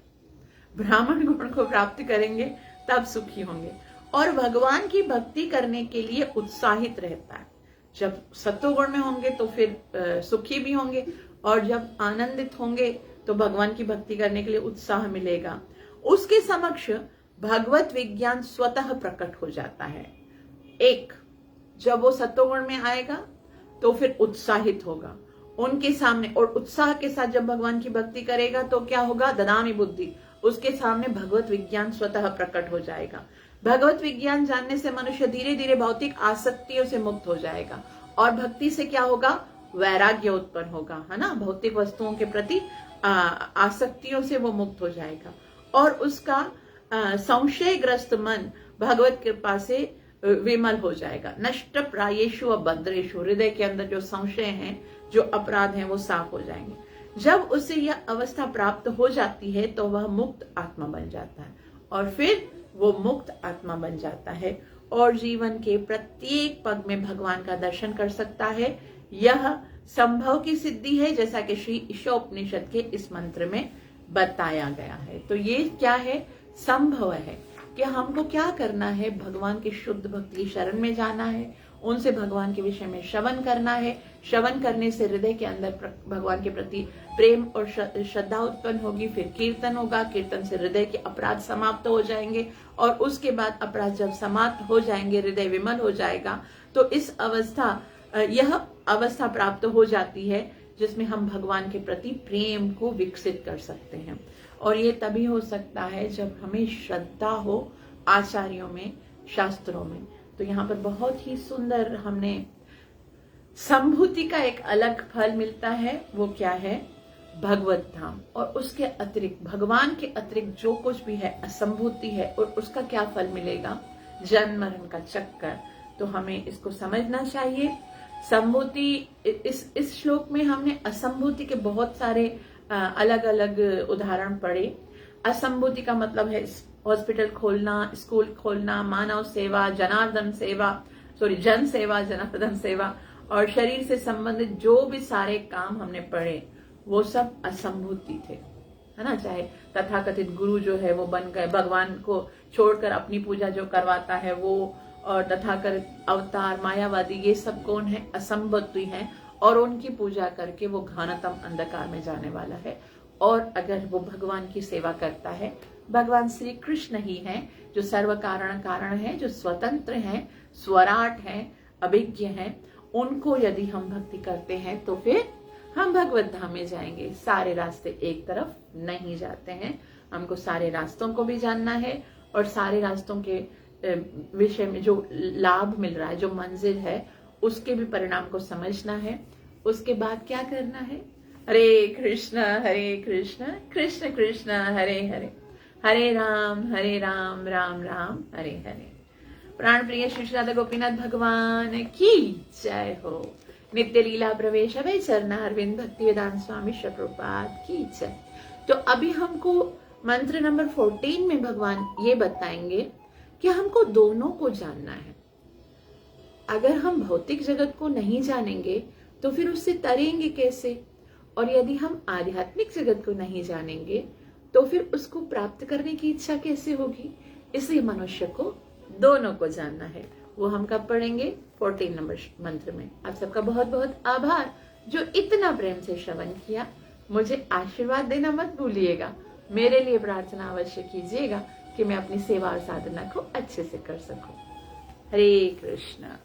ब्राह्मण गुण को प्राप्त करेंगे तब सुखी होंगे, और भगवान की भक्ति करने के लिए उत्साहित रहता है। जब सतोगुण में होंगे तो फिर सुखी भी होंगे, और जब आनंदित होंगे तो भगवान की भक्ति करने के लिए उत्साह मिलेगा। उसके समक्ष भगवत विज्ञान स्वतः प्रकट हो जाता है। एक, जब वो सतोगुण में आएगा तो फिर उत्साहित होगा उनके सामने, और उत्साह के साथ जब भगवान की भक्ति करेगा तो क्या होगा, ददामी बुद्धि, उसके सामने भगवत विज्ञान स्वतः प्रकट हो जाएगा। भगवत विज्ञान जानने से मनुष्य धीरे धीरे भौतिक आसक्तियों से मुक्त हो जाएगा, और भक्ति से क्या होगा, वैराग्य उत्पन्न होगा, है ना। भौतिक वस्तुओं के प्रति आसक्तियों से वो मुक्त हो जाएगा, और उसका संशयग्रस्त मन भगवत कृपा से विमल हो जाएगा। नष्ट प्रायेषु अभद्रेषु, हृदय के अंदर जो संशय हैं, जो अपराध हैं, वो साफ हो जाएंगे। जब उसे यह अवस्था प्राप्त हो जाती है तो वह मुक्त आत्मा बन जाता है, और फिर वो मुक्त आत्मा बन जाता है और जीवन के प्रत्येक पग में भगवान का दर्शन कर सकता है। यह संभव की सिद्धि है, जैसा कि श्री ईशोपनिषद के इस मंत्र में बताया गया है। तो ये क्या है? संभव है कि हमको क्या करना है, भगवान की शुद्ध भक्ति की शरण में जाना है, उनसे भगवान के विषय में श्रवण करना है। श्रवण करने से हृदय के अंदर भगवान के प्रति प्रेम और श्रद्धा उत्पन्न होगी। फिर कीर्तन होगा, कीर्तन से हृदय के अपराध समाप्त हो जाएंगे, और उसके बाद अपराध जब समाप्त हो जाएंगे, हृदय विमल हो जाएगा, तो यह अवस्था प्राप्त हो जाती है जिसमें हम भगवान के प्रति प्रेम को विकसित कर सकते हैं। और ये तभी हो सकता है जब हमें श्रद्धा हो आचार्यों में, शास्त्रों में। तो यहाँ पर बहुत ही सुंदर हमने संभूति का एक अलग फल मिलता है। वो क्या है? भगवत धाम। और उसके अतिरिक्त, भगवान के अतिरिक्त जो कुछ भी है असंभूति है, और उसका क्या फल मिलेगा? जन्म मरण का चक्कर। तो हमें इसको समझना चाहिए। संभूति, इस श्लोक में हमने असंभूति के बहुत सारे अलग अलग उदाहरण पढ़े। असंभूति का मतलब है हॉस्पिटल खोलना, स्कूल खोलना, मानव सेवा, जन सेवा, जनार्दन सेवा, और शरीर से संबंधित जो भी सारे काम हमने पढ़े वो सब असंभूति थे, है ना। चाहे तथाकथित गुरु जो है वो बन गए, भगवान को छोड़कर अपनी पूजा जो करवाता है वो, और तथाकथित अवतार, मायावादी, ये सब कौन है? असंभूति है, और उनकी पूजा करके वो घानतम अंधकार में जाने वाला है। और अगर वो भगवान की सेवा करता है, भगवान श्री कृष्ण ही हैं जो सर्व कारण है, जो स्वतंत्र हैं, स्वराट हैं, अभिज्ञ हैं, उनको यदि हम भक्ति करते हैं तो फिर हम भगवत धाम में जाएंगे। सारे रास्ते एक तरफ नहीं जाते हैं, हमको सारे रास्तों को भी जानना है, और सारे रास्तों के विषय में जो लाभ मिल रहा है, जो मंजिल है, उसके भी परिणाम को समझना है। उसके बाद क्या करना है? हरे कृष्ण कृष्ण कृष्ण हरे हरे, हरे राम राम राम हरे हरे। प्राण प्रिय श्री राधा गोपीनाथ भगवान की जय हो। नित्य लीला प्रवेश अभय चरना अरविंद भक्ति वेदांत स्वामी प्रभुपाद की जय। तो अभी हमको मंत्र नंबर 14 में भगवान ये बताएंगे कि हमको दोनों को जानना है। अगर हम भौतिक जगत को नहीं जानेंगे तो फिर उससे तरेंगे कैसे? और यदि हम आध्यात्मिक जगत को नहीं जानेंगे तो फिर उसको प्राप्त करने की इच्छा कैसे होगी? इसलिए मनुष्य को दोनों को जानना है। वो हम कब पढ़ेंगे? 14 नंबर मंत्र में। आप सबका बहुत बहुत आभार जो इतना प्रेम से श्रवण किया। मुझे आशीर्वाद देना मत भूलिएगा। मेरे लिए प्रार्थना अवश्य कीजिएगा कि मैं अपनी सेवा और साधना को अच्छे से कर सकूं। हरे कृष्ण।